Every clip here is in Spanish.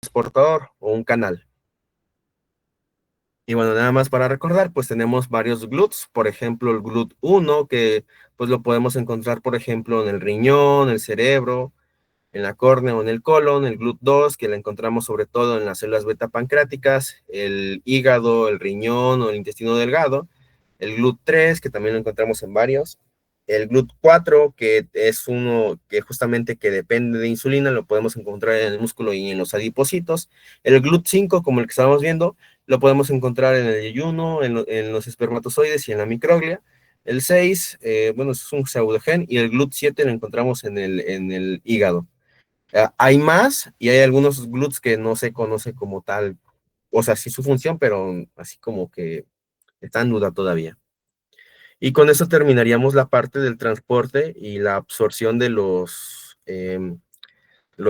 transportador o un canal. Y bueno, nada más para recordar, pues tenemos varios GLUTs, por ejemplo, el GLUT 1, que pues lo podemos encontrar, por ejemplo, en el riñón, el cerebro, en la córnea o en el colon, el GLUT 2, que la encontramos sobre todo en las células beta pancreáticas, el hígado, el riñón o el intestino delgado, el GLUT 3, que también lo encontramos en varios, el GLUT 4, que es uno que justamente que depende de insulina, lo podemos encontrar en el músculo y en los adipocitos, el GLUT 5, como el que estábamos viendo, lo podemos encontrar en el yeyuno, en los espermatozoides y en la microglia. El 6, bueno, es un pseudogen, y el GLUT 7 lo encontramos en el hígado. Hay más y hay algunos GLUTs que no se conoce como tal, o sea, sí su función, pero así como que está en duda todavía. Y con eso terminaríamos la parte del transporte y la absorción de los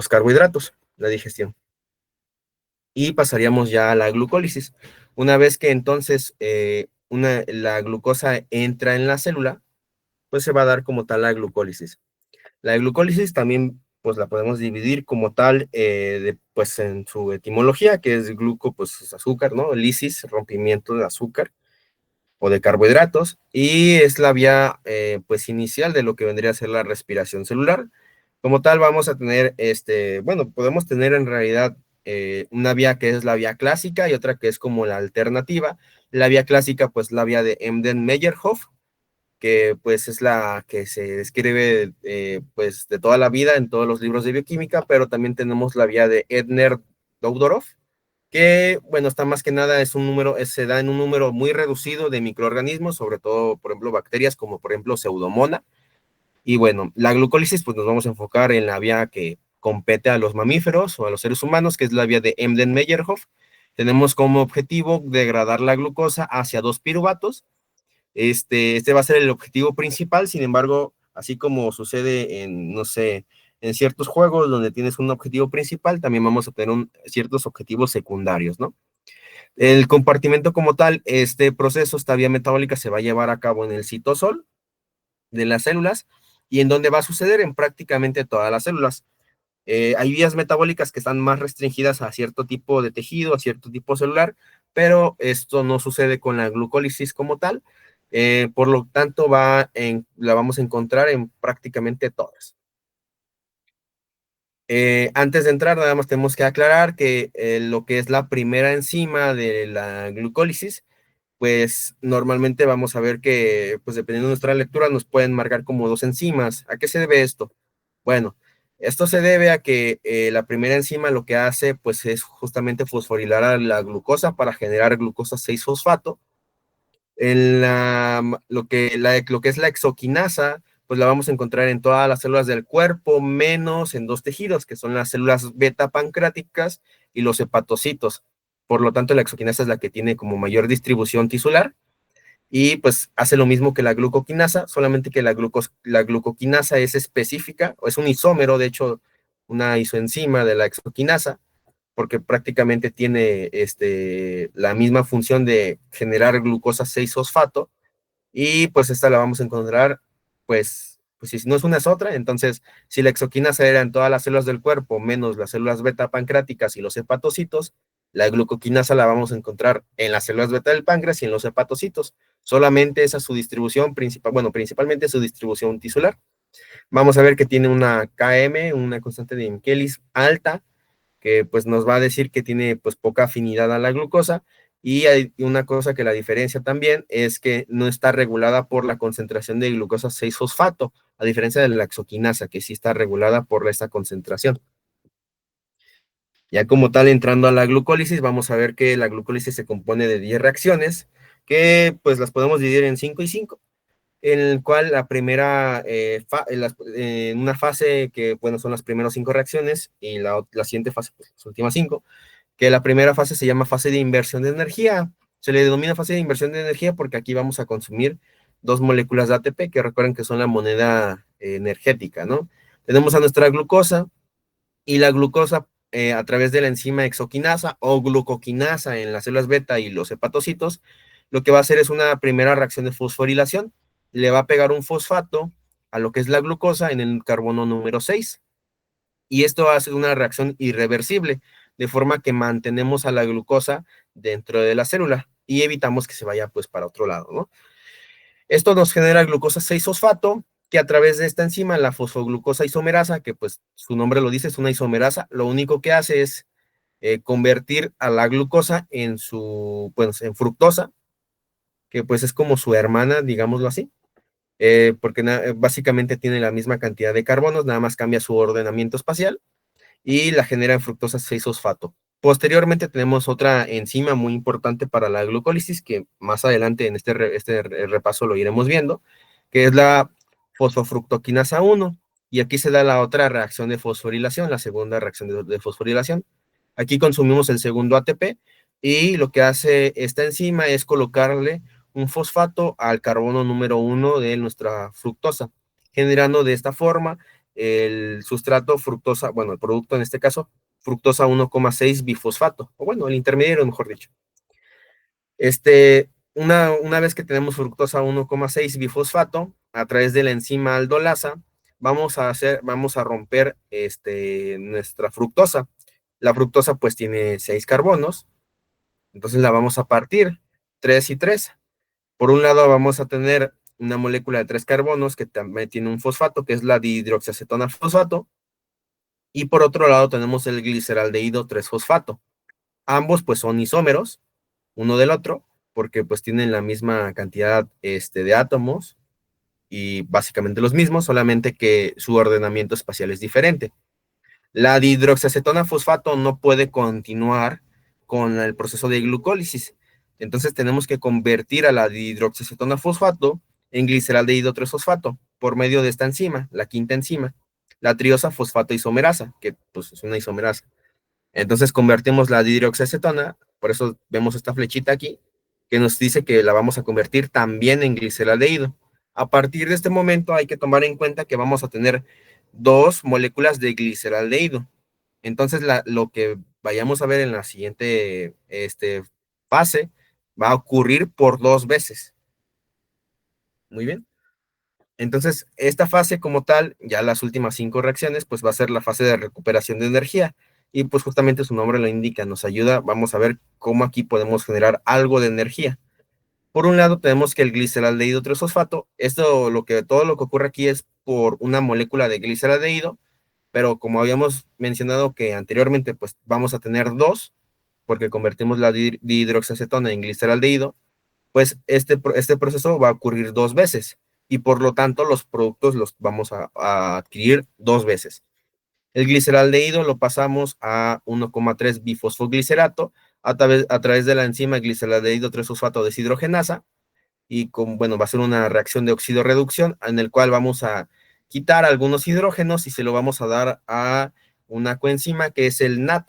carbohidratos, la digestión. Y pasaríamos ya a la glucólisis. Una vez que entonces la glucosa entra en la célula, pues se va a dar como tal la glucólisis. La glucólisis también pues la podemos dividir como tal pues en su etimología, que es gluco, pues es azúcar, ¿no? Lisis, rompimiento de azúcar o de carbohidratos, y es la vía pues inicial de lo que vendría a ser la respiración celular. Como tal vamos a tener, bueno, podemos tener en realidad una vía que es la vía clásica y otra que es como la alternativa. La vía clásica, pues la vía de Emden-Meyerhof, que pues es la que se describe pues de toda la vida en todos los libros de bioquímica, pero también tenemos la vía de Edner-Doudoroff, que bueno, está más que nada es un número, se da en un número muy reducido de microorganismos, sobre todo, por ejemplo, bacterias como por ejemplo Pseudomonas. Y bueno, la glucólisis, pues nos vamos a enfocar en la vía que compete a los mamíferos o a los seres humanos, que es la vía de Emden-Meyerhof. Tenemos como objetivo degradar la glucosa hacia dos piruvatos. Este va a ser el objetivo principal, sin embargo, así como sucede en, no sé, en ciertos juegos donde tienes un objetivo principal, también vamos a tener ciertos objetivos secundarios, ¿no? El compartimento como tal, este proceso, esta vía metabólica se va a llevar a cabo en el citosol de las células y en donde va a suceder en prácticamente todas las células. Hay vías metabólicas que están más restringidas a cierto tipo de tejido, a cierto tipo celular, pero esto no sucede con la glucólisis como tal. Por lo tanto, la vamos a encontrar en prácticamente todas. Antes de entrar, nada más tenemos que aclarar que lo que es la primera enzima de la glucólisis, pues normalmente vamos a ver que, pues dependiendo de nuestra lectura, nos pueden marcar como dos enzimas. ¿A qué se debe esto? Bueno, esto se debe a que la primera enzima lo que hace, pues es justamente fosforilar a la glucosa para generar glucosa 6-fosfato. Lo que es la exoquinasa, pues la vamos a encontrar en todas las células del cuerpo, menos en dos tejidos, que son las células beta pancreáticas y los hepatocitos. Por lo tanto, la exoquinasa es la que tiene como mayor distribución tisular y pues hace lo mismo que la glucoquinasa, solamente que la glucoquinasa es específica, o es un isómero, de hecho, una isoenzima de la exoquinasa, porque prácticamente tiene la misma función de generar glucosa 6-fosfato, y pues esta la vamos a encontrar, pues si no es una es otra. Entonces, si la exoquinasa era en todas las células del cuerpo, menos las células beta pancreáticas y los hepatocitos, la glucoquinasa la vamos a encontrar en las células beta del páncreas y en los hepatocitos. Solamente esa es su distribución principal, bueno, principalmente su distribución tisular. Vamos a ver que tiene una Km, una constante de Michaelis alta, que pues nos va a decir que tiene pues poca afinidad a la glucosa. Y hay una cosa que la diferencia también es que no está regulada por la concentración de glucosa 6-fosfato, a diferencia de la exoquinasa, que sí está regulada por esta concentración. Ya como tal, entrando a la glucólisis, vamos a ver que la glucólisis se compone de 10 reacciones, que pues las podemos dividir en 5 y 5, en el cual la primera, en una fase que, bueno, son las primeras 5 reacciones, y la siguiente fase, pues, las últimas 5, que la primera fase se llama fase de inversión de energía. Se le denomina fase de inversión de energía porque aquí vamos a consumir dos moléculas de ATP, que recuerden que son la moneda energética, ¿no? Tenemos a nuestra glucosa, y la glucosa a través de la enzima exoquinasa o glucoquinasa en las células beta y los hepatocitos, lo que va a hacer es una primera reacción de fosforilación. Le va a pegar un fosfato a lo que es la glucosa en el carbono número 6, y esto hace una reacción irreversible. de forma que mantenemos a la glucosa dentro de la célula y evitamos que se vaya pues para otro lado, ¿no? Esto nos genera glucosa 6-fosfato, que a través de esta enzima, la fosfoglucosa isomerasa, que pues su nombre lo dice, es una isomerasa, lo único que hace es convertir a la glucosa pues, en fructosa, que pues es como su hermana, digámoslo así, porque básicamente tiene la misma cantidad de carbonos, nada más cambia su ordenamiento espacial y la genera en fructosa 6-fosfato. Posteriormente tenemos otra enzima muy importante para la glucólisis, que más adelante en este repaso lo iremos viendo, que es la fosfofructoquinasa 1, y aquí se da la otra reacción de fosforilación, la segunda reacción de fosforilación. Aquí consumimos el segundo ATP y lo que hace esta enzima es colocarle un fosfato al carbono número 1 de nuestra fructosa, generando de esta forma el sustrato fructosa, bueno, el producto en este caso, fructosa 1,6 bifosfato, o bueno, el intermediario, mejor dicho. Una vez que tenemos fructosa 1,6 bifosfato, a través de la enzima aldolasa, vamos a romper nuestra fructosa. La fructosa pues tiene 6 carbonos, entonces la vamos a partir 3 y 3. Por un lado vamos a tener una molécula de 3 carbonos que también tiene un fosfato, que es la dihidroxiacetona fosfato, y por otro lado tenemos el gliceraldehído 3-fosfato. Ambos pues son isómeros, uno del otro, porque pues tienen la misma cantidad de átomos y básicamente los mismos, solamente que su ordenamiento espacial es diferente. La dihidroxiacetona fosfato no puede continuar con el proceso de glucólisis, entonces tenemos que convertir a la dihidroxiacetona fosfato en gliceraldehído 3-fosfato por medio de esta enzima, la quinta enzima, la triosa fosfato isomerasa, que pues es una isomerasa. Entonces convertimos la dihidroxiacetona, por eso vemos esta flechita aquí, que nos dice que la vamos a convertir también en gliceraldehído. A partir de este momento hay que tomar en cuenta que vamos a tener dos moléculas de gliceraldehído. Entonces lo que vayamos a ver en la siguiente fase va a ocurrir por 2 veces. Muy bien. Entonces, esta fase como tal, ya las últimas 5 reacciones, pues va a ser la fase de recuperación de energía. Y pues justamente su nombre lo indica, nos ayuda, vamos a ver cómo aquí podemos generar algo de energía. Por un lado tenemos que el gliceraldehído 3-fosfato, todo lo que ocurre aquí es por una molécula de gliceraldehído, pero como habíamos mencionado que anteriormente, pues vamos a tener dos, porque convertimos la dihidroxiacetona en gliceraldehído, pues este proceso va a ocurrir 2 veces y por lo tanto los productos los vamos a adquirir 2 veces. El gliceraldehído lo pasamos a 1,3 bifosfoglicerato a través de la enzima gliceraldehído 3-fosfato deshidrogenasa y bueno, va a ser una reacción de oxidorreducción en el cual vamos a quitar algunos hidrógenos y se lo vamos a dar a una coenzima que es el NAT,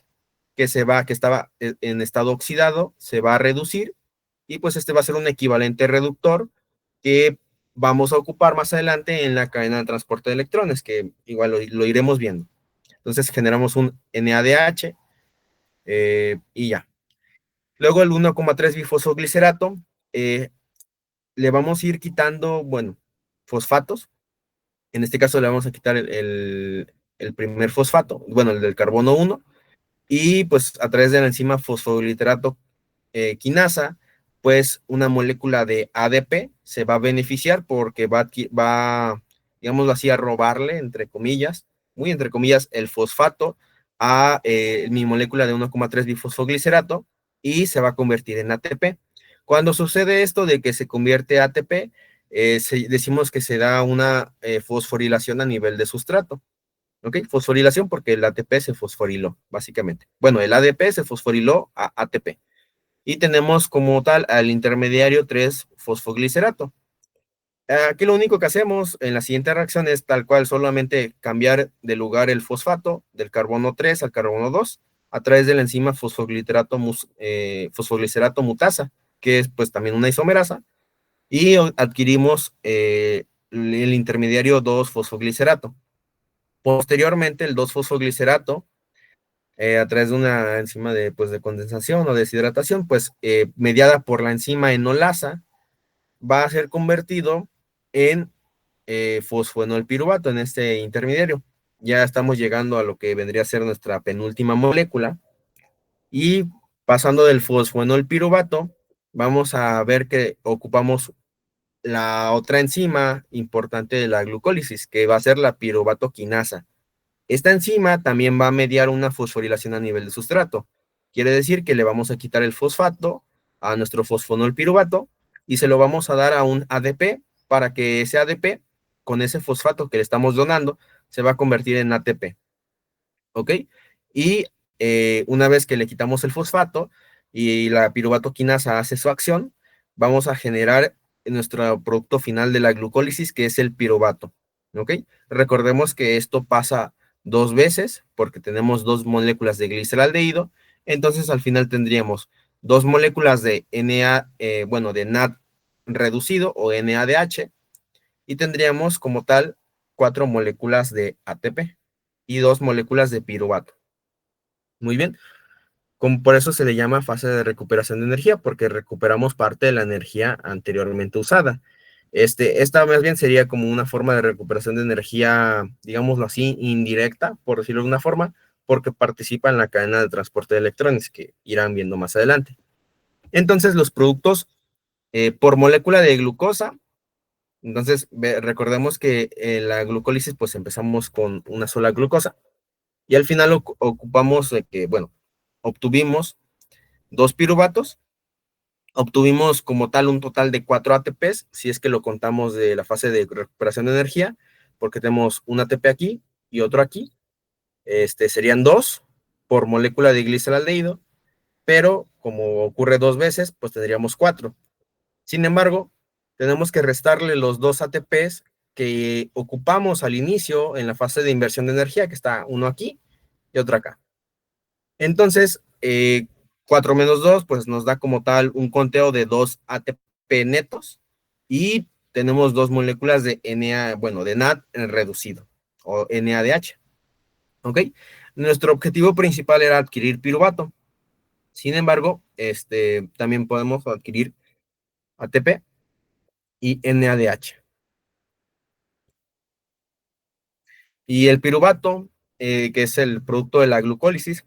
que estaba en estado oxidado, se va a reducir y pues este va a ser un equivalente reductor que vamos a ocupar más adelante en la cadena de transporte de electrones, que igual lo iremos viendo. Entonces generamos un NADH y ya. Luego el 1,3 bifosfoglicerato, le vamos a ir quitando, bueno, fosfatos. En este caso le vamos a quitar el primer fosfato, bueno, el del carbono 1, y pues a través de la enzima fosfogliterato quinasa, pues una molécula de ADP se va a beneficiar porque digámoslo así, a robarle, entre comillas, muy entre comillas, el fosfato a mi molécula de 1,3 bifosfoglicerato y se va a convertir en ATP. Cuando sucede esto de que se convierte a ATP, decimos que se da una fosforilación a nivel de sustrato. ¿Ok? Fosforilación porque el ATP se fosforiló, básicamente. Bueno, el ADP se fosforiló a ATP. Y tenemos como tal al intermediario 3-fosfoglicerato. Aquí lo único que hacemos en la siguiente reacción es tal cual solamente cambiar de lugar el fosfato del carbono 3 al carbono 2 a través de la enzima fosfoglicerato mutasa, que es pues también una isomerasa, y adquirimos el intermediario 2-fosfoglicerato. Posteriormente, el 2-fosfoglicerato, a través de una enzima de condensación o deshidratación, pues mediada por la enzima enolasa, va a ser convertido en fosfoenolpiruvato en este intermediario. Ya estamos llegando a lo que vendría a ser nuestra penúltima molécula, Y pasando del fosfonol piruvato, vamos a ver que ocupamos la otra enzima importante de la glucólisis, que va a ser la piruvato quinasa. Esta enzima también va a mediar una fosforilación a nivel de sustrato. Quiere decir que le vamos a quitar el fosfato a nuestro fosfonol piruvato y se lo vamos a dar a un ADP para que ese ADP, con ese fosfato que le estamos donando, se va a convertir en ATP. ¿Ok? Y una vez que le quitamos el fosfato y la piruvato quinasa hace su acción, vamos a generar nuestro producto final de la glucólisis, que es el piruvato. ¿Ok? Recordemos que esto pasa dos veces porque tenemos dos moléculas de gliceraldehído, entonces al final tendríamos dos moléculas de bueno, de NAD reducido o NADH, y tendríamos como tal cuatro moléculas de ATP y dos moléculas de piruvato. Muy bien, por eso se le llama fase de recuperación de energía, porque recuperamos parte de la energía anteriormente usada. Esta más bien sería como una forma de recuperación de energía, digámoslo así, indirecta, por decirlo de una forma, porque participa en la cadena de transporte de electrones, que irán viendo más adelante. Entonces, los productos por molécula de glucosa, entonces recordemos que la glucólisis, pues empezamos con una sola glucosa, y al final ocupamos que, bueno, obtuvimos dos piruvatos, obtuvimos como tal un total de 4 ATPs, si es que lo contamos de la fase de recuperación de energía, porque tenemos un ATP aquí y otro aquí. Serían dos por molécula de gliceraldehído, pero como ocurre dos veces, pues tendríamos 4. Sin embargo, tenemos que restarle los dos ATPs que ocupamos al inicio en la fase de inversión de energía, que está uno aquí y otro acá. Entonces, 4 menos 2, pues nos da como tal un conteo de 2 ATP netos, y tenemos dos moléculas de bueno, de NAD reducido o NADH. ¿Ok? Nuestro objetivo principal era adquirir piruvato. Sin embargo, también podemos adquirir ATP y NADH. Y el piruvato, que es el producto de la glucólisis,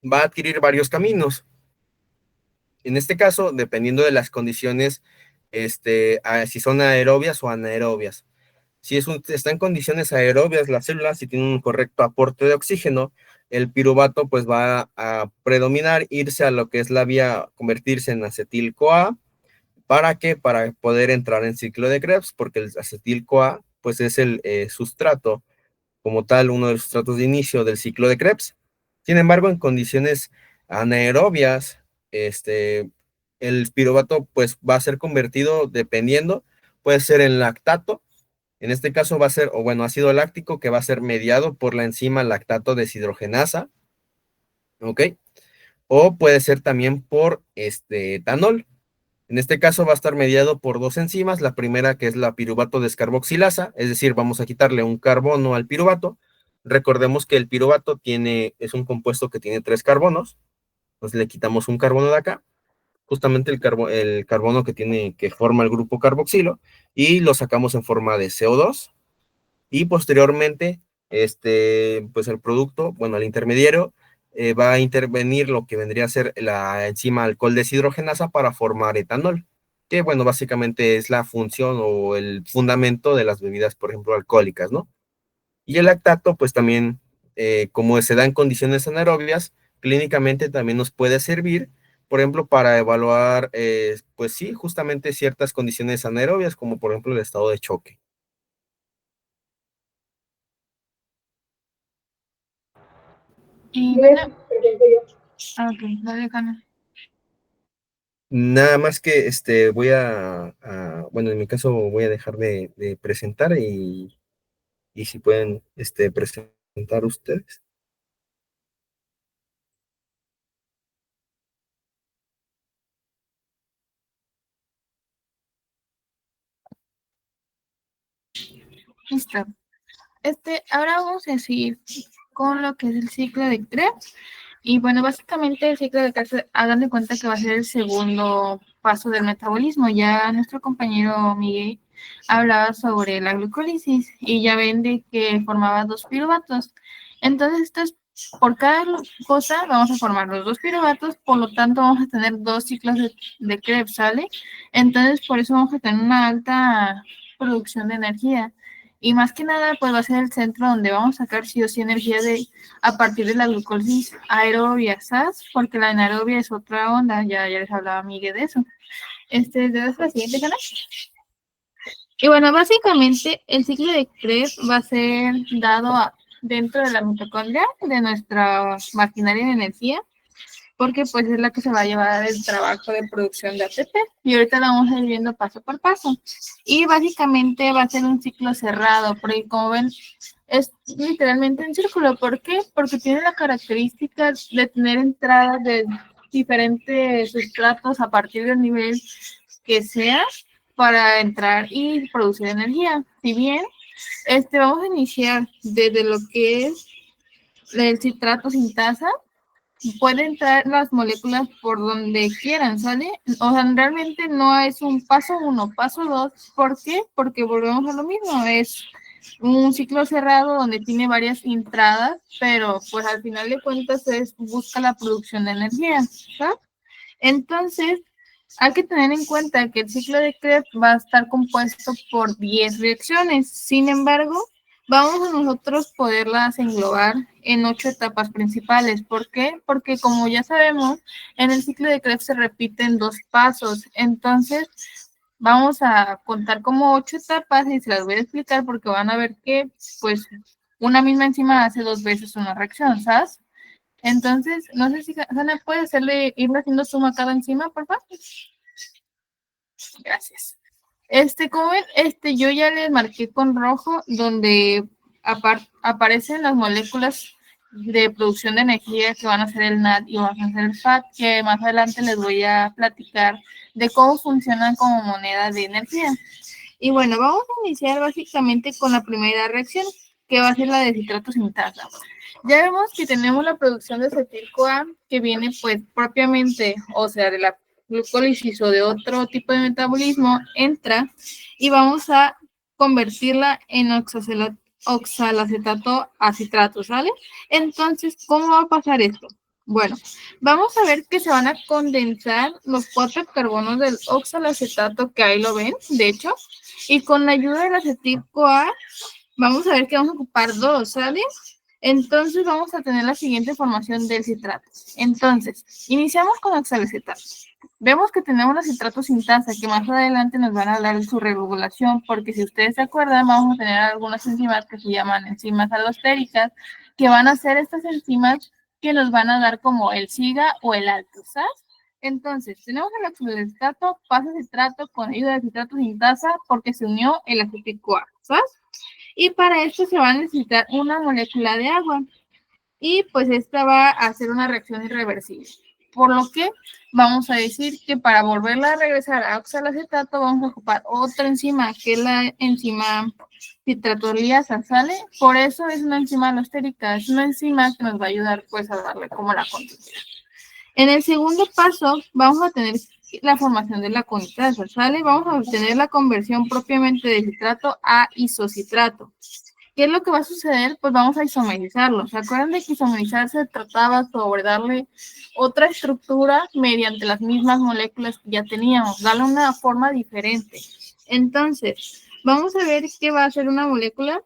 va a adquirir varios caminos. En este caso, dependiendo de las condiciones, si son aerobias o anaerobias. Si está en condiciones aerobias la célula, si tiene un correcto aporte de oxígeno, el piruvato pues va a predominar, irse a lo que es la vía, convertirse en acetil-CoA. ¿Para qué? Para poder entrar en ciclo de Krebs, porque el acetil-CoA pues es el sustrato, como tal, uno de los sustratos de inicio del ciclo de Krebs. Sin embargo, en condiciones anaerobias, el piruvato pues va a ser convertido, dependiendo, puede ser en lactato. En este caso va a ser, o bueno, ácido láctico, que va a ser mediado por la enzima lactato deshidrogenasa, ¿ok? O puede ser también por etanol. En este caso va a estar mediado por dos enzimas, la primera, que es la piruvato descarboxilasa, es decir, vamos a quitarle un carbono al piruvato. Recordemos que el piruvato es un compuesto que tiene 3 carbonos, entonces le quitamos un carbono de acá, justamente el carbono que forma el grupo carboxilo, y lo sacamos en forma de CO2, y posteriormente, pues el producto, bueno, el intermediario, va a intervenir lo que vendría a ser la enzima alcohol deshidrogenasa para formar etanol, que bueno, básicamente es la función o el fundamento de las bebidas, por ejemplo, alcohólicas, ¿no? Y el lactato, pues también, como se da en condiciones anaerobias, clínicamente también nos puede servir, por ejemplo, para evaluar, pues sí, justamente ciertas condiciones anaerobias, como por ejemplo el estado de choque. Y bueno, ok, dale, Cana. Nada más que voy bueno, en mi caso voy a dejar de presentar, y si pueden presentar ustedes. Listo. Ahora vamos a seguir con lo que es el ciclo de Krebs. Y bueno, básicamente el ciclo de Krebs, hagan de cuenta que va a ser el segundo paso del metabolismo. Ya nuestro compañero Miguel hablaba sobre la glucólisis y ya ven de que formaba dos piruvatos. Entonces, estos por cada cosa vamos a formar los 2 piruvatos, por lo tanto vamos a tener 2 ciclos de Krebs, ¿sale? Entonces, por eso vamos a tener una alta producción de energía. Y más que nada, pues va a ser el centro donde vamos a sacar sí o sí energía a partir de la glucólisis aerobia, ¿sabes? Porque la anaerobia es otra onda, ya les hablaba Miguel de eso. ¿De la siguiente, canal? Y bueno, básicamente el ciclo de Krebs va a ser dado dentro de la mitocondria de nuestra maquinaria de energía, porque pues es la que se va a llevar el trabajo de producción de ATP. Y ahorita lo vamos a ir viendo paso por paso. Y básicamente va a ser un ciclo cerrado, porque como ven, es literalmente un círculo. ¿Por qué? Porque tiene la característica de tener entradas de diferentes sustratos a partir del nivel que sea para entrar y producir energía. Si bien vamos a iniciar desde lo que es el citrato sintasa, pueden entrar las moléculas por donde quieran, ¿sale? O sea, realmente no es un paso 1, paso 2. ¿Por qué? Porque volvemos a lo mismo, es un ciclo cerrado donde tiene varias entradas, pero pues al final de cuentas busca la producción de energía, ¿sabes? Entonces, hay que tener en cuenta que el ciclo de Krebs va a estar compuesto por 10 reacciones. Sin embargo, vamos a nosotros poderlas englobar en 8 etapas principales. ¿Por qué? Porque como ya sabemos, en el ciclo de Krebs se repiten 2 pasos. Entonces, vamos a contar como 8 etapas y se las voy a explicar porque van a ver que, pues, una misma enzima hace 2 veces una reacción, ¿sabes? Entonces, no sé si Sana puede irle haciendo suma a cada enzima, por favor. Gracias. Como ven, yo ya les marqué con rojo donde aparecen las moléculas de producción de energía que van a ser el NAD y van a ser el FAT, que más adelante les voy a platicar de cómo funcionan como moneda de energía. Y bueno, vamos a iniciar básicamente con la primera reacción, que va a ser la de citrato sintasa. Ya vemos que tenemos la producción de acetil-CoA, que viene pues propiamente, o sea, de la glucólisis o de otro tipo de metabolismo, entra y vamos a convertirla en oxalacetato a citrato, ¿sale? Entonces, ¿cómo va a pasar esto? Bueno, vamos a ver que se van a condensar los 4 carbonos del oxalacetato, que ahí lo ven, de hecho, y con la ayuda del acetil-CoA, vamos a ver que vamos a ocupar 2, ¿sale? Entonces vamos a tener la siguiente formación del citrato. Entonces, iniciamos con oxalacetato. Vemos que tenemos los citratos sintasa, que más adelante nos van a hablar de su regulación, porque si ustedes se acuerdan, vamos a tener algunas enzimas que se llaman enzimas alostéricas, que van a ser estas enzimas que nos van a dar como el SIGA o el alto, ¿sabes? Entonces, tenemos el oxalacetato, pasa citrato con ayuda de citrato sintasa, porque se unió el acetil-CoA, ¿sabes? Y para esto se va a necesitar una molécula de agua. Y pues esta va a hacer una reacción irreversible. Por lo que vamos a decir que para volverla a regresar a oxalacetato vamos a ocupar otra enzima, que es la enzima citratoliasa, ¿sale? Por eso es una enzima alostérica, es una enzima que nos va a ayudar pues a darle como la continuidad. En el segundo paso vamos a tener la formación de la conitasa, ¿sale? Vamos a obtener la conversión propiamente de citrato a isocitrato. ¿Qué es lo que va a suceder? Pues vamos a isomerizarlo. ¿Se acuerdan de que isomerizar se trataba sobre darle otra estructura mediante las mismas moléculas que ya teníamos, darle una forma diferente? Entonces, vamos a ver qué va a ser una molécula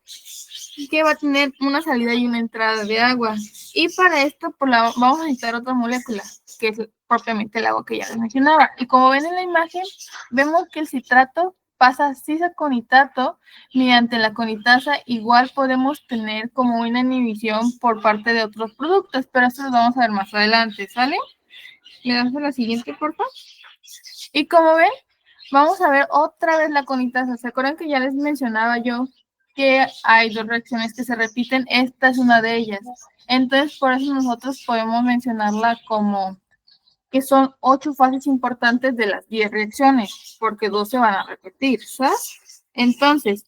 que va a tener una salida y una entrada de agua. Y para esto pues, vamos a necesitar otra molécula, que es propiamente el agua que ya les mencionaba. Y como ven en la imagen, vemos que el citrato pasa a cisaconitato mediante la conitasa. Igual podemos tener como una inhibición por parte de otros productos, pero eso lo vamos a ver más adelante, ¿sale? Le damos a la siguiente, por favor. Y como ven, vamos a ver otra vez la conitasa. ¿Se acuerdan que ya les mencionaba yo que hay 2 reacciones que se repiten? Esta es una de ellas. Entonces, por eso nosotros podemos mencionarla como que son 8 fases importantes de las 10 reacciones, porque 2 se van a repetir, ¿sabes? Entonces,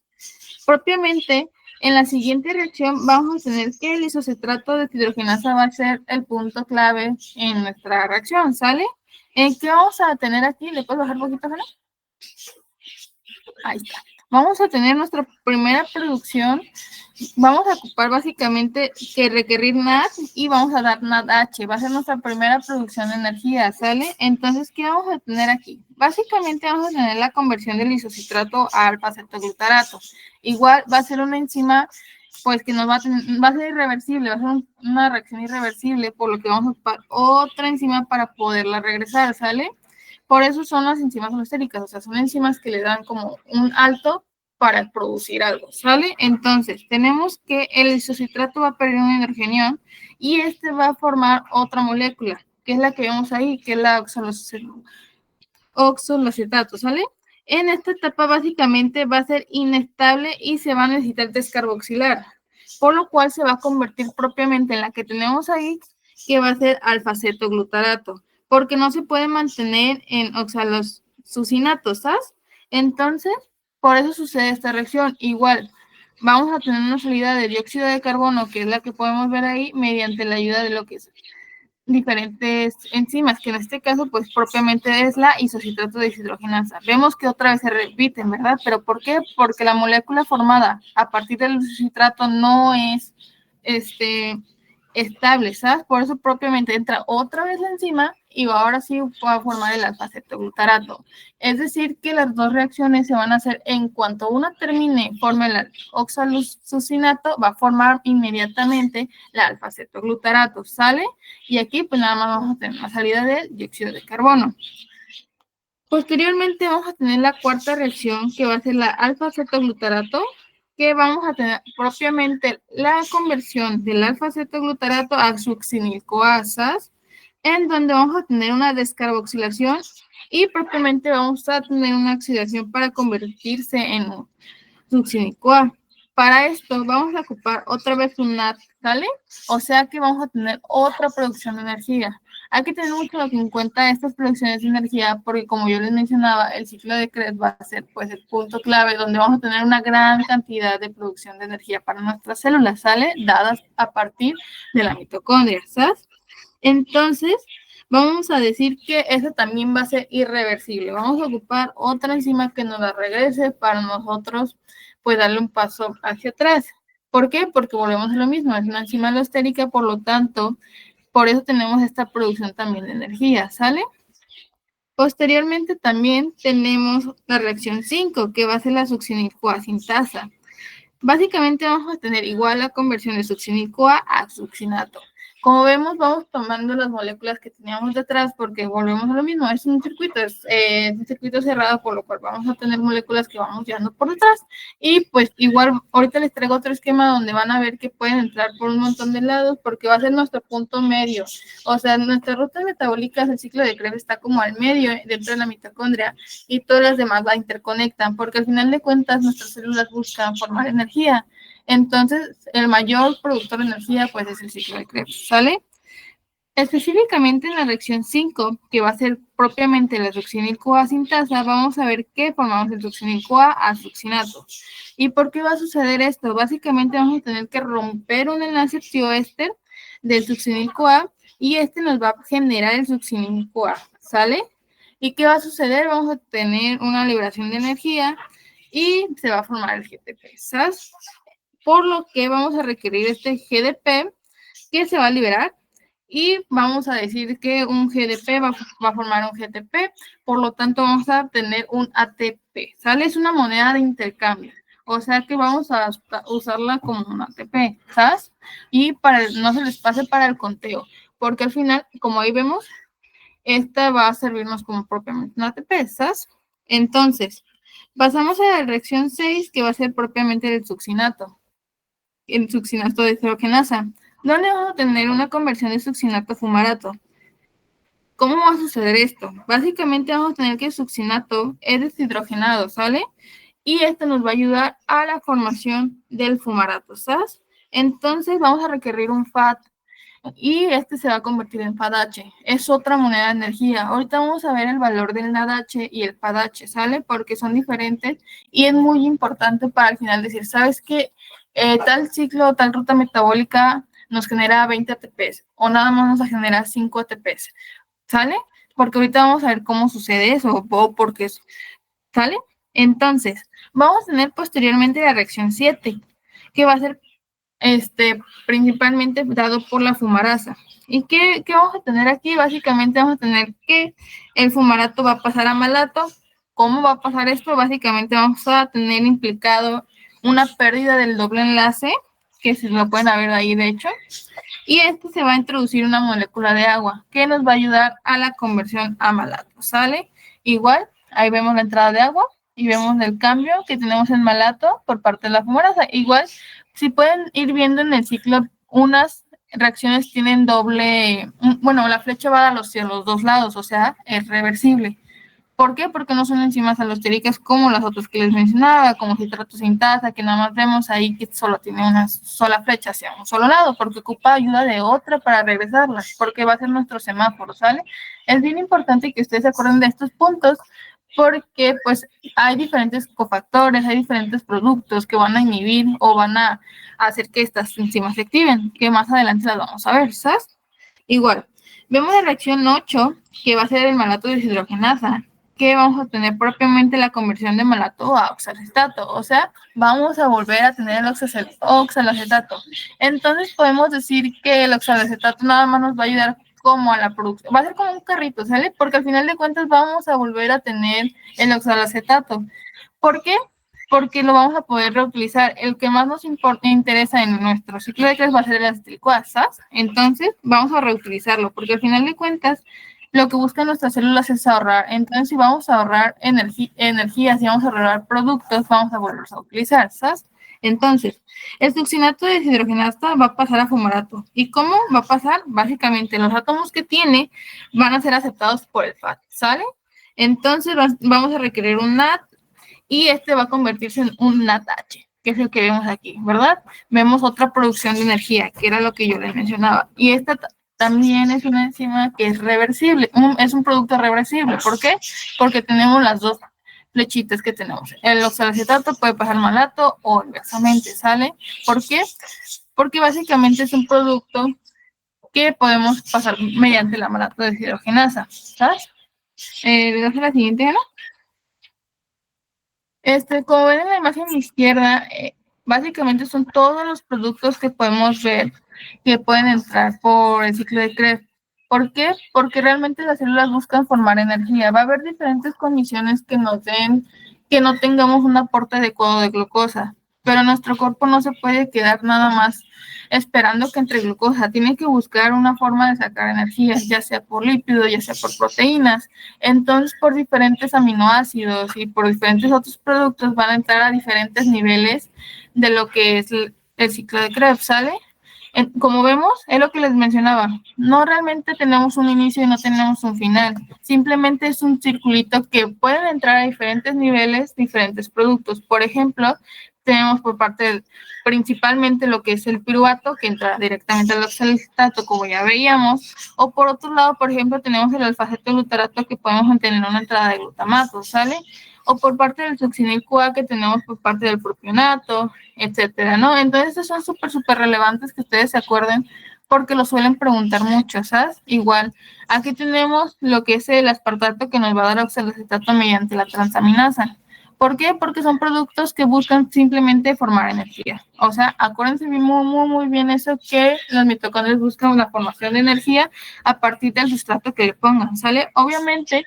propiamente, en la siguiente reacción vamos a tener que el isocitrato de deshidrogenasa va a ser el punto clave en nuestra reacción, ¿sale? ¿Qué vamos a tener aquí? ¿Le puedo bajar un poquito, Ana? Ahí está. vamos a tener nuestra primera producción. Vamos a ocupar básicamente que requerir NAD y vamos a dar NADH. Va a ser nuestra primera producción de energía, ¿sale? Entonces, ¿qué vamos a tener aquí? Básicamente vamos a tener la conversión del isocitrato a alfa-cetoglutarato. Igual va a ser una enzima pues que nos va a ser irreversible, va a ser una reacción irreversible, por lo que vamos a ocupar otra enzima para poderla regresar, ¿sale? Por eso son las enzimas alostéricas, o sea, son enzimas que le dan como un alto para producir algo, ¿sale? Entonces, tenemos que el isocitrato va a perder un hidrogenión y este va a formar otra molécula, que es la que vemos ahí, que es la oxalocetato, ¿sale? En esta etapa básicamente va a ser inestable y se va a necesitar descarboxilar, por lo cual se va a convertir propiamente en la que tenemos ahí, que va a ser alfa-cetoglutarato, porque no se puede mantener en oxalosucinatos, ¿sabes? Entonces, por eso sucede esta reacción. Igual, vamos a tener una salida de dióxido de carbono, que es la que podemos ver ahí, mediante la ayuda de lo que es diferentes enzimas, que en este caso, pues propiamente es la isocitrato de deshidrogenasa. Vemos que otra vez se repiten, ¿verdad? ¿Pero por qué? Porque la molécula formada a partir del isocitrato no es estable, ¿sabes? Por eso propiamente entra otra vez la enzima y ahora sí va a formar el alfa-cetoglutarato. Es decir, que las dos reacciones se van a hacer en cuanto una termine, forme el oxalosucinato, va a formar inmediatamente la alfa-cetoglutarato, ¿sale? Y aquí pues nada más vamos a tener la salida del dióxido de carbono. Posteriormente vamos a tener la cuarta reacción, que va a ser la alfa-cetoglutarato, que vamos a tener propiamente la conversión del alfa-cetoglutarato a succinilcoasas, en donde vamos a tener una descarboxilación y propiamente vamos a tener una oxidación para convertirse en succinil-CoA. Para esto vamos a ocupar otra vez un NAD, ¿sale? O sea que vamos a tener otra producción de energía. Hay que tener mucho en cuenta estas producciones de energía porque, como yo les mencionaba, el ciclo de Krebs va a ser pues el punto clave donde vamos a tener una gran cantidad de producción de energía para nuestras células, ¿sale? Dadas a partir de la mitocondria, ¿sabes? Entonces, vamos a decir que eso también va a ser irreversible. Vamos a ocupar otra enzima que nos la regrese para nosotros, pues darle un paso hacia atrás. ¿Por qué? Porque volvemos a lo mismo, es una enzima alostérica, por lo tanto, por eso tenemos esta producción también de energía, ¿sale? Posteriormente también tenemos la reacción 5, que va a ser la succinil-CoA sintasa. Básicamente vamos a tener igual la conversión de succinil-CoA a succinato. Como vemos, vamos tomando las moléculas que teníamos detrás porque volvemos a lo mismo, es un circuito cerrado, por lo cual vamos a tener moléculas que vamos llevando por detrás. Y pues igual, ahorita les traigo otro esquema donde van a ver que pueden entrar por un montón de lados porque va a ser nuestro punto medio. O sea, nuestras rutas metabólicas, el ciclo de Krebs está como al medio dentro de la mitocondria y todas las demás la interconectan porque al final de cuentas nuestras células buscan formar energía. Entonces, el mayor productor de energía, pues, es el ciclo de Krebs, ¿sale? Específicamente en la reacción 5, que va a ser propiamente la succinil-CoA sintasa, vamos a ver que formamos el succinil-CoA a succinato. ¿Y por qué va a suceder esto? Básicamente vamos a tener que romper un enlace tioéster del succinil-CoA y este nos va a generar el succinil-CoA, ¿sale? ¿Y qué va a suceder? Vamos a tener una liberación de energía y se va a formar el GTP, ¿sabes? Por lo que vamos a requerir este GDP que se va a liberar y vamos a decir que un GDP va a formar un GTP, por lo tanto vamos a tener un ATP, ¿sale? Es una moneda de intercambio, o sea que vamos a usarla como un ATP, ¿sabes? Y no se les pase para el conteo, porque al final, como ahí vemos, esta va a servirnos como propiamente un ATP, ¿sabes? Entonces, pasamos a la reacción 6, que va a ser propiamente el succinato. El succinato de deshidrogenasa, donde vamos a tener una conversión de succinato a fumarato. ¿Cómo va a suceder esto? Básicamente vamos a tener que el succinato es deshidrogenado, ¿sale? Y esto nos va a ayudar a la formación del fumarato, ¿sabes? Entonces vamos a requerir un FAT y este se va a convertir en FADH. Es otra moneda de energía. Ahorita vamos a ver el valor del NADH y el FADH, ¿sale? Porque son diferentes y es muy importante para al final decir, ¿sabes qué? Tal ciclo, tal ruta metabólica nos genera 20 ATPs o nada más nos genera 5 ATPs, ¿sale? Porque ahorita vamos a ver cómo sucede eso o por qué, ¿sale? Entonces, vamos a tener posteriormente la reacción 7, que va a ser principalmente dado por la fumarasa. ¿Y qué vamos a tener aquí? Básicamente vamos a tener que el fumarato va a pasar a malato. ¿Cómo va a pasar esto? Básicamente vamos a tener implicado una pérdida del doble enlace, que se lo pueden ver ahí de hecho, y se va a introducir una molécula de agua que nos va a ayudar a la conversión a malato, ¿sale? Igual, ahí vemos la entrada de agua y vemos el cambio que tenemos en malato por parte de la fumarasa. Igual, si pueden ir viendo en el ciclo, unas reacciones tienen doble, bueno, la flecha va a los dos lados, o sea, es reversible. ¿Por qué? Porque no son enzimas alostéricas como las otras que les mencionaba, como citrato sintasa, que nada más vemos ahí que solo tiene una sola flecha hacia un solo lado, porque ocupa ayuda de otra para regresarlas, porque va a ser nuestro semáforo, ¿sale? Es bien importante que ustedes se acuerden de estos puntos, porque pues hay diferentes cofactores, hay diferentes productos que van a inhibir o van a hacer que estas enzimas se activen, que más adelante las vamos a ver, ¿sabes? Igual, vemos la reacción 8, que va a ser el malato de deshidrogenasa, que vamos a tener propiamente la conversión de malato a oxalacetato, o sea, vamos a volver a tener el oxalacetato. Entonces podemos decir que el oxalacetato nada más nos va a ayudar como a la producción, va a ser como un carrito, ¿sale? Porque al final de cuentas vamos a volver a tener el oxalacetato. ¿Por qué? Porque lo vamos a poder reutilizar. El que más nos interesa en nuestro ciclo de Krebs va a ser el acetilcoasas. Entonces, vamos a reutilizarlo, porque al final de cuentas, lo que buscan nuestras células es ahorrar. Entonces, si vamos a ahorrar energía, si vamos a ahorrar productos, vamos a volverlos a utilizar, ¿sabes? Entonces, el succinato de deshidrogenasa va a pasar a fumarato. ¿Y cómo va a pasar? Básicamente, los átomos que tiene van a ser aceptados por el FAT, ¿sale? Entonces, vamos a requerir un NAT y va a convertirse en un NADH, que es el que vemos aquí, ¿verdad? Vemos otra producción de energía, que era lo que yo les mencionaba. Y esta también es una enzima que es reversible, es un producto reversible. ¿Por qué? Porque tenemos las dos flechitas que tenemos. El oxalacetato puede pasar al malato o inversamente, ¿sale? ¿Por qué? Porque básicamente es un producto que podemos pasar mediante la malato de deshidrogenasa, ¿sabes? ¿Le das a la siguiente, Ana? Como ven en la imagen izquierda, básicamente son todos los productos que podemos ver que pueden entrar por el ciclo de Krebs. ¿Por qué? Porque realmente las células buscan formar energía. Va a haber diferentes condiciones que nos den que no tengamos un aporte adecuado de glucosa, pero nuestro cuerpo no se puede quedar nada más esperando que entre glucosa. Tiene que buscar una forma de sacar energía, ya sea por lípidos, ya sea por proteínas. Entonces, por diferentes aminoácidos y por diferentes otros productos van a entrar a diferentes niveles de lo que es el ciclo de Krebs, ¿sale? Como vemos, es lo que les mencionaba, no realmente tenemos un inicio y no tenemos un final, simplemente es un circulito que pueden entrar a diferentes niveles, diferentes productos. Por ejemplo, tenemos por parte principalmente lo que es el piruvato, que entra directamente al oxalacetato, como ya veíamos, o por otro lado, por ejemplo, tenemos el alfa-cetoglutarato, que podemos tener una entrada de glutamato, ¿sale? O por parte del succinil-CoA, que tenemos por parte del propionato, etcétera, ¿no? Entonces, estos son súper relevantes que ustedes se acuerden, porque lo suelen preguntar mucho, ¿sabes? Igual, aquí tenemos lo que es el aspartato, que nos va a dar oxalacetato mediante la transaminasa. ¿Por qué? Porque son productos que buscan simplemente formar energía. O sea, acuérdense muy bien eso, que los mitocondrios buscan la formación de energía a partir del sustrato que le pongan, ¿sale? Obviamente,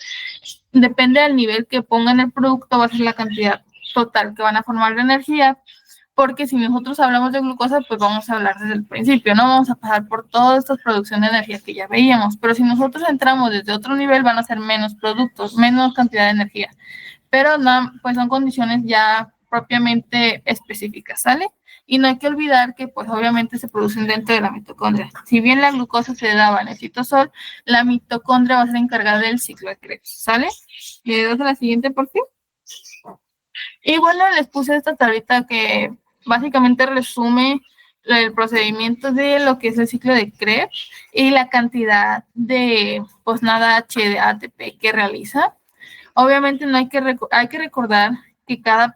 depende del nivel que pongan el producto, va a ser la cantidad total que van a formar de energía, porque si nosotros hablamos de glucosa, pues vamos a hablar desde el principio, no vamos a pasar por toda esta producción de energía que ya veíamos, pero si nosotros entramos desde otro nivel, van a ser menos productos, menos cantidad de energía, pero no, pues son condiciones ya propiamente específicas, ¿sale? Y no hay que olvidar que, pues, obviamente se producen dentro de la mitocondria. Si bien la glucosa se da en el citosol, la mitocondria va a ser encargada del ciclo de Krebs, ¿sale? ¿Le das a la siguiente, por fin? Y bueno, les puse esta tablita que básicamente resume el procedimiento de lo que es el ciclo de Krebs y la cantidad de, pues, nada H de ATP que realiza. Obviamente no hay que recordar que cada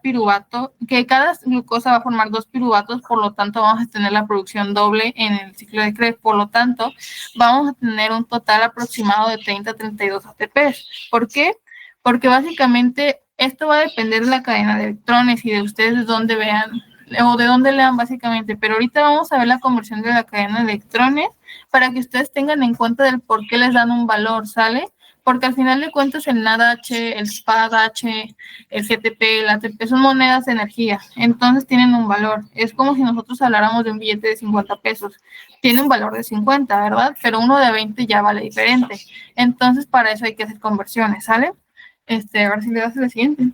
glucosa va a formar 2 piruvatos, por lo tanto vamos a tener la producción doble en el ciclo de Krebs, por lo tanto vamos a tener un total aproximado de 30 a 32 ATPs. ¿Por qué? Porque básicamente Esto va a depender de la cadena de electrones y de ustedes de dónde vean o de dónde lean básicamente, pero ahorita vamos a ver la conversión de la cadena de electrones para que ustedes tengan en cuenta del por qué les dan un valor, ¿sale? Porque al final de cuentas el NADH, el SPADH, el GTP, el ATP son monedas de energía, entonces tienen un valor. Es como si nosotros habláramos de un billete de 50 pesos. Tiene un valor de 50, ¿verdad? Pero uno de 20 ya vale diferente. Entonces para eso hay que hacer conversiones, ¿sale? Ahora sí le das a la siguiente.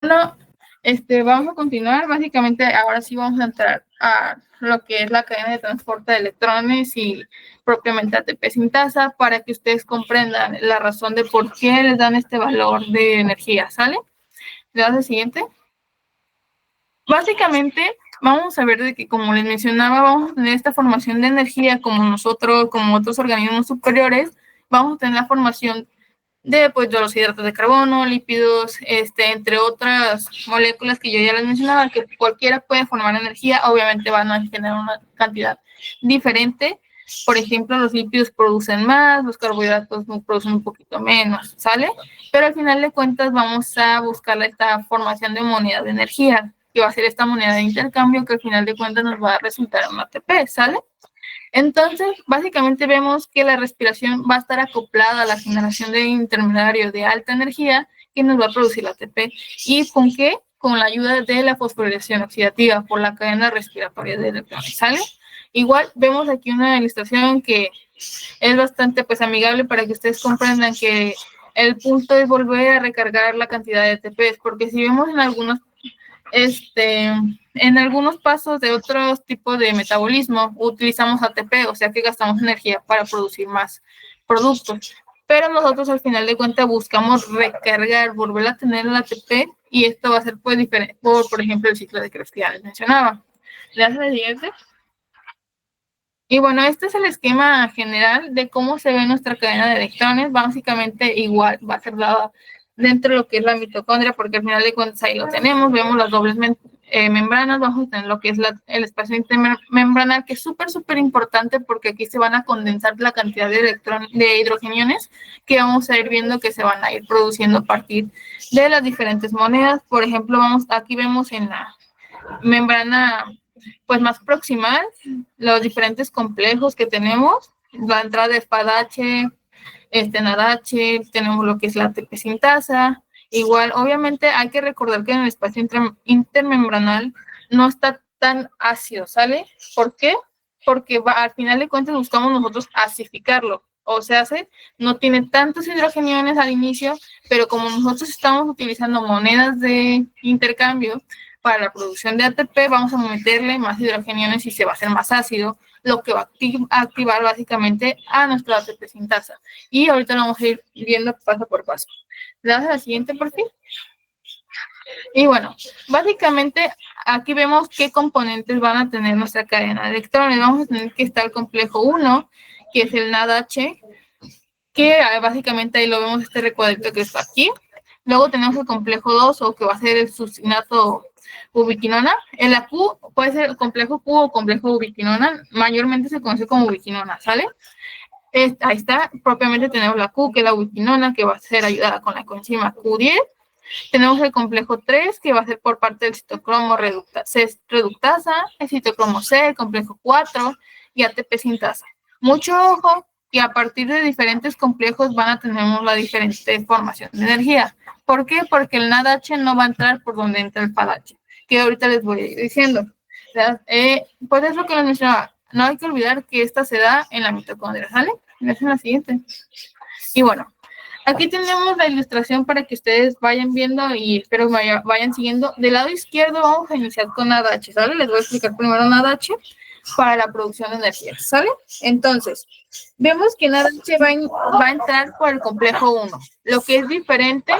Bueno, vamos a continuar. Básicamente, ahora sí vamos a entrar a lo que es la cadena de transporte de electrones y propiamente ATP sintasa para que ustedes comprendan la razón de por qué les dan este valor de energía, ¿sale? ¿Le das el siguiente? Básicamente, vamos a ver de que, como les mencionaba, vamos a tener esta formación de energía como nosotros, como otros organismos superiores, vamos a tener la formación de pues de los hidratos de carbono, lípidos, entre otras moléculas que yo ya les mencionaba, que cualquiera puede formar energía, obviamente van a generar una cantidad diferente. Por ejemplo, los lípidos producen más, los carbohidratos producen un poquito menos, ¿sale? Pero al final de cuentas vamos a buscar esta formación de moneda de energía, que va a ser esta moneda de intercambio que al final de cuentas nos va a resultar en ATP, ¿sale? Entonces, básicamente vemos que la respiración va a estar acoplada a la generación de intermediario de alta energía que nos va a producir la ATP. ¿Y con qué? Con la ayuda de la fosforilación oxidativa por la cadena respiratoria de electrones, ¿sale? Igual vemos aquí una ilustración que es bastante pues amigable para que ustedes comprendan que el punto es volver a recargar la cantidad de ATP, porque si vemos en algunos pasos de otros tipos de metabolismo utilizamos ATP, o sea que gastamos energía para producir más productos. Pero nosotros al final de cuentas buscamos recargar, volver a tener el ATP y esto va a ser pues diferente por ejemplo, el ciclo de Krebs que ya les mencionaba. ¿Le hace el siguiente? Y bueno, este es el esquema general de cómo se ve nuestra cadena de electrones. Básicamente igual va a ser dada dentro de lo que es la mitocondria, porque al final de cuentas ahí lo tenemos, vemos las dobles membranas, vamos a tener lo que es el espacio intermembranal, que es súper importante porque aquí se van a condensar la cantidad de hidrogeniones que vamos a ir viendo que se van a ir produciendo a partir de las diferentes monedas. Por ejemplo, aquí vemos en la membrana pues más proximal los diferentes complejos que tenemos, la entrada de SPADH, NADH, tenemos lo que es la ATP sintasa. Igual, obviamente hay que recordar que en el espacio intermembranal no está tan ácido, ¿sale? ¿Por qué? Porque al final de cuentas buscamos nosotros acidificarlo. O sea, no tiene tantos hidrogeniones al inicio, pero como nosotros estamos utilizando monedas de intercambio para la producción de ATP, vamos a meterle más hidrogeniones y se va a hacer más ácido, lo que va a activar básicamente a nuestra ATP sintasa. Y ahorita lo vamos a ir viendo paso por paso. ¿Le das a la siguiente, por fin? Y bueno, básicamente aquí vemos qué componentes van a tener nuestra cadena de electrones. Vamos a tener que estar el complejo 1, que es el NADH, que básicamente ahí lo vemos este recuadrito que está aquí. Luego tenemos el complejo 2, o que va a ser el succinato ubiquinona. En la Q puede ser el complejo Q o complejo ubiquinona. Mayormente se conoce como ubiquinona, ¿sale? Ahí está, propiamente tenemos la Q, que es la ubiquinona, que va a ser ayudada con la coenzima Q10. Tenemos el complejo 3, que va a ser por parte del citocromo reductasa, el citocromo C, el complejo 4 y ATP sintasa. Mucho ojo, y a partir de diferentes complejos van a tener la diferente formación de energía. ¿Por qué? Porque el NADH no va a entrar por donde entra el FADH, que ahorita les voy a ir diciendo. Pues es lo que les mencionaba. No hay que olvidar que esta se da en la mitocondria, ¿sale? Es en la siguiente. Y bueno, aquí tenemos la ilustración para que ustedes vayan viendo y espero que vayan siguiendo. Del lado izquierdo vamos a iniciar con NADH, ¿sale? Les voy a explicar primero NADH para la producción de energía, ¿sale? Entonces, vemos que NADH va a entrar por el complejo 1, lo que es diferente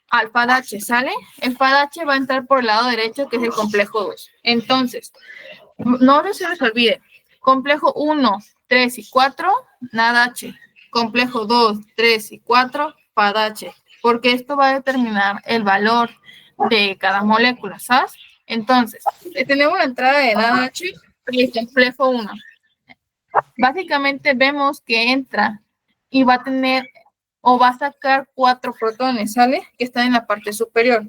al FADH, ¿sale? El FADH va a entrar por el lado derecho, que es el complejo 2. Entonces, no se les olvide, complejo 1, 3 y 4, NADH. Complejo 2, 3 y 4, FADH, porque esto va a determinar el valor de cada molécula, ¿sabes? Entonces, tenemos la entrada de NADH y el complejo 1. Básicamente vemos que entra y va a tener o va a sacar 4 protones, ¿sale? Que están en la parte superior.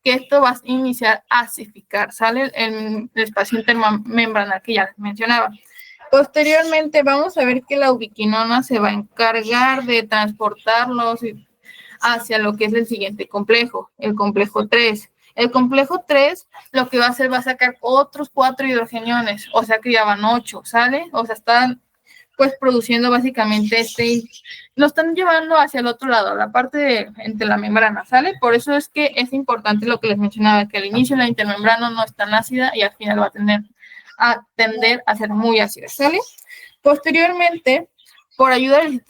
Que esto va a iniciar a acidificar, ¿sale? El espacio intermembranal que ya les mencionaba. Posteriormente vamos a ver que la ubiquinona se va a encargar de transportarlos hacia lo que es el siguiente complejo, el complejo 3. El complejo 3 lo que va a hacer va a sacar otros 4 hidrogeniones, o sea que ya van 8, ¿sale? O sea, están pues produciendo básicamente lo están llevando hacia el otro lado, la parte entre la membrana, ¿sale? Por eso es que es importante lo que les mencionaba, que al inicio la intermembrana no es tan ácida y al final va a tender a ser muy ácida, ¿sale? Posteriormente, por ayuda del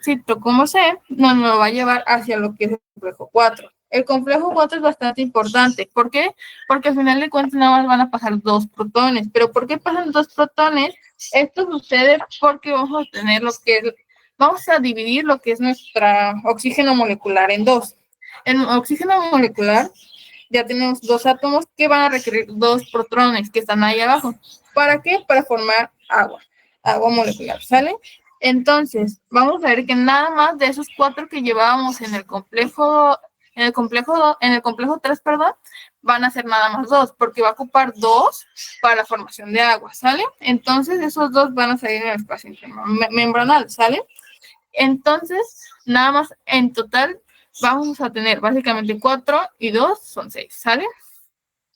citocromo C, nos lo va a llevar hacia lo que es el complejo 4. El complejo 4 es bastante importante. ¿Por qué? Porque al final de cuentas nada más van a pasar 2 protones. ¿Pero por qué pasan 2 protones? Esto sucede porque vamos a dividir lo que es nuestra oxígeno molecular en 2. En oxígeno molecular ya tenemos 2 átomos que van a requerir 2 protones que están ahí abajo. ¿Para qué? Para formar agua molecular, ¿sale? Entonces, vamos a ver que nada más de esos 4 que llevábamos en el complejo 3, perdón, van a ser nada más 2, porque va a ocupar 2 para la formación de agua, ¿sale? Entonces, esos 2 van a salir en el espacio membranal, ¿sale? Entonces, nada más en total vamos a tener básicamente 4 y 2 son 6, ¿sale? De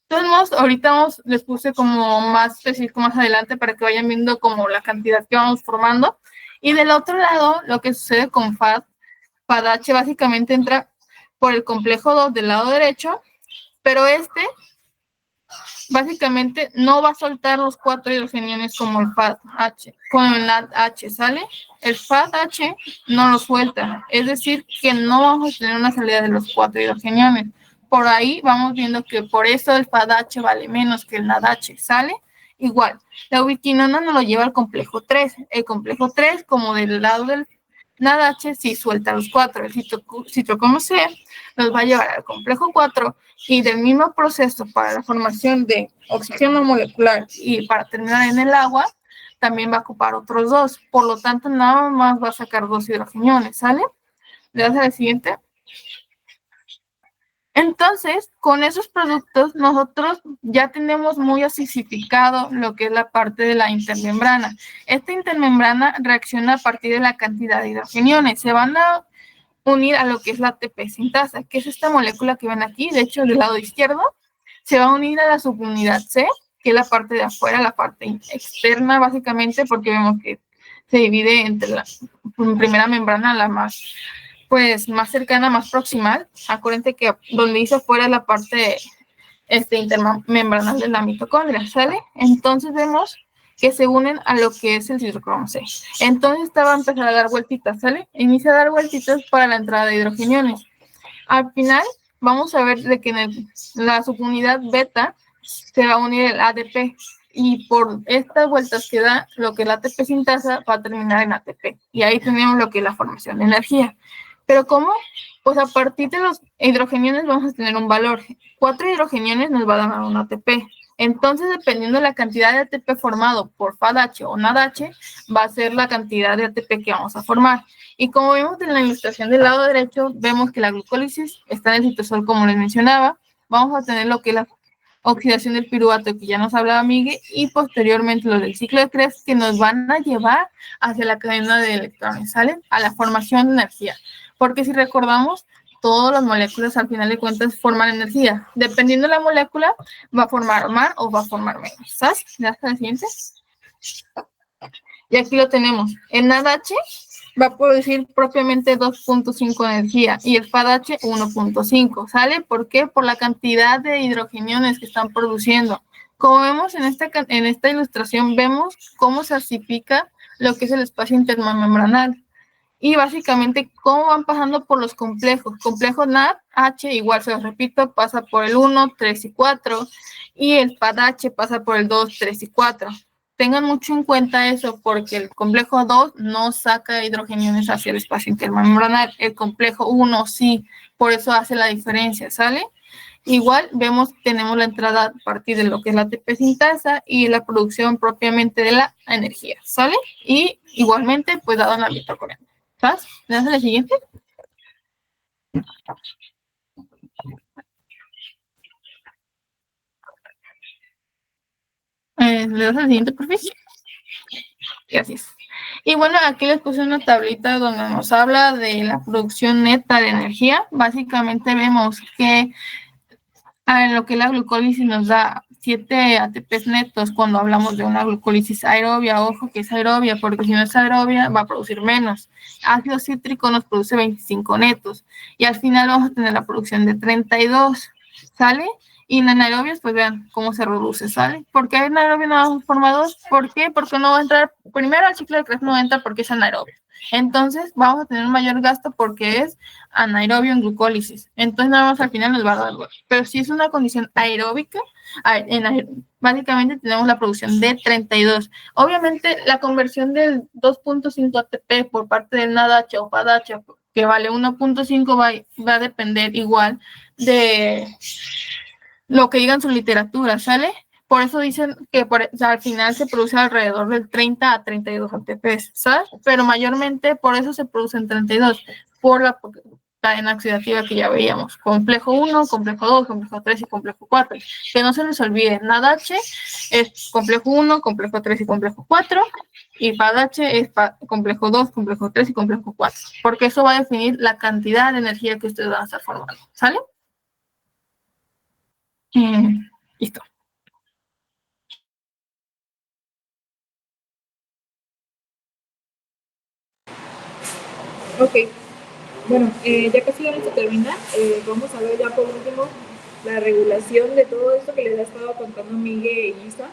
todos modos, ahorita les puse como más específico más adelante para que vayan viendo como la cantidad que vamos formando. Y del otro lado, lo que sucede con FADH básicamente entra por el complejo 2 del lado derecho, pero básicamente no va a soltar los 4 hidrogeniones como el FADH, con el NADH, ¿sale? El FADH no lo suelta, es decir, que no vamos a tener una salida de los 4 hidrogeniones. Por ahí vamos viendo que por eso el FADH vale menos que el NADH, ¿sale? Igual, la ubiquinona nos lo lleva al complejo 3. El complejo 3, como del lado del NADH, sí suelta los 4. El citocromo C nos va a llevar al complejo 4 y del mismo proceso para la formación de oxígeno molecular y para terminar en el agua, también va a ocupar otros 2. Por lo tanto, nada más va a sacar 2 hidrogeniones, ¿sale? Le das a la siguiente. Entonces, con esos productos, nosotros ya tenemos muy acidificado lo que es la parte de la intermembrana. Esta intermembrana reacciona a partir de la cantidad de hidrogeniones. Se van a unir a lo que es la ATP sintasa, que es esta molécula que ven aquí, de hecho, del lado izquierdo, se va a unir a la subunidad C, que es la parte de afuera, la parte externa, básicamente, porque vemos que se divide entre la primera membrana, la más cercana, más proximal. Acuérdense que donde dice afuera es la parte intermembranal de la mitocondria, ¿sale? Entonces vemos que se unen a lo que es el citocromo C. Entonces esta va a empezar a dar vueltitas, ¿sale? Inicia a dar vueltitas para la entrada de hidrogeniones. Al final vamos a ver de que en la subunidad beta se va a unir el ADP y por estas vueltas que da lo que es la ATP sintasa va a terminar en ATP y ahí tenemos lo que es la formación de energía. ¿Pero cómo? Pues a partir de los hidrogeniones vamos a tener un valor. 4 hidrogeniones nos va a dar un ATP. Entonces, dependiendo de la cantidad de ATP formado por FADH o NADH, va a ser la cantidad de ATP que vamos a formar. Y como vemos en la ilustración del lado derecho, vemos que la glucólisis está en el citosol, como les mencionaba. Vamos a tener lo que es la oxidación del piruvato, que ya nos hablaba Miguel, y posteriormente lo del ciclo de Krebs, que nos van a llevar hacia la cadena de electrones, ¿sale? A la formación de energía. Porque si recordamos, todas las moléculas al final de cuentas forman energía. Dependiendo de la molécula, va a formar más o va a formar menos. ¿Sabes? ¿Le das a la siguiente? Y aquí lo tenemos. El NADH va a producir propiamente 2.5 de energía y el FADH 1.5. ¿Sale? ¿Por qué? Por la cantidad de hidrogeniones que están produciendo. Como vemos en esta ilustración, vemos cómo se acidifica lo que es el espacio intermembranal. Y básicamente cómo van pasando por los complejos. Complejo NADH, igual se los repito, pasa por el 1, 3 y 4. Y el FADH pasa por el 2, 3 y 4. Tengan mucho en cuenta eso porque el complejo 2 no saca hidrogeniones hacia el espacio intermembranal. El complejo 1 sí, por eso hace la diferencia, ¿sale? Igual vemos que tenemos la entrada a partir de lo que es la ATP sintasa y la producción propiamente de la energía, ¿sale? Y igualmente, pues dado en la mitocondria. ¿Sabes? ¿Le das a la siguiente? ¿Le das al siguiente, por favor? Gracias. Y bueno, aquí les puse una tablita donde nos habla de la producción neta de energía. Básicamente vemos que lo que la glucólisis nos da 7 ATPs netos cuando hablamos de una glucólisis aerobia. Ojo que es aerobia, porque si no es aerobia va a producir menos. Ácido cítrico nos produce 25 netos. Y al final vamos a tener la producción de 32, ¿sale? Y en anaerobias, pues vean cómo se reduce, ¿sale? ¿Por qué anaerobia no forma 2? ¿Por qué? Porque no va a entrar, primero al ciclo de Krebs no va a entrar porque es anaerobia. Entonces vamos a tener un mayor gasto porque es anaerobio en glucólisis. Entonces nada más al final nos va a dar algo. Pero si es una condición aeróbica, básicamente tenemos la producción de 32. Obviamente la conversión del 2.5 ATP por parte del NADH o FADH, que vale 1.5, va a depender igual de lo que digan su literatura, ¿sale? Por eso dicen que al final se produce alrededor del 30 a 32 ATPs, ¿sabes? Pero mayormente por eso se producen 32, por la cadena oxidativa que ya veíamos. Complejo 1, complejo 2, complejo 3 y complejo 4. Que no se les olvide, NADH es complejo 1, complejo 3 y complejo 4. Y FADH es complejo 2, complejo 3 y complejo 4. Porque eso va a definir la cantidad de energía que ustedes van a estar formando, ¿sale? Listo. Ok, bueno, ya casi vamos a terminar. Vamos a ver ya por último la regulación de todo esto que les ha estado contando Miguel y Isa,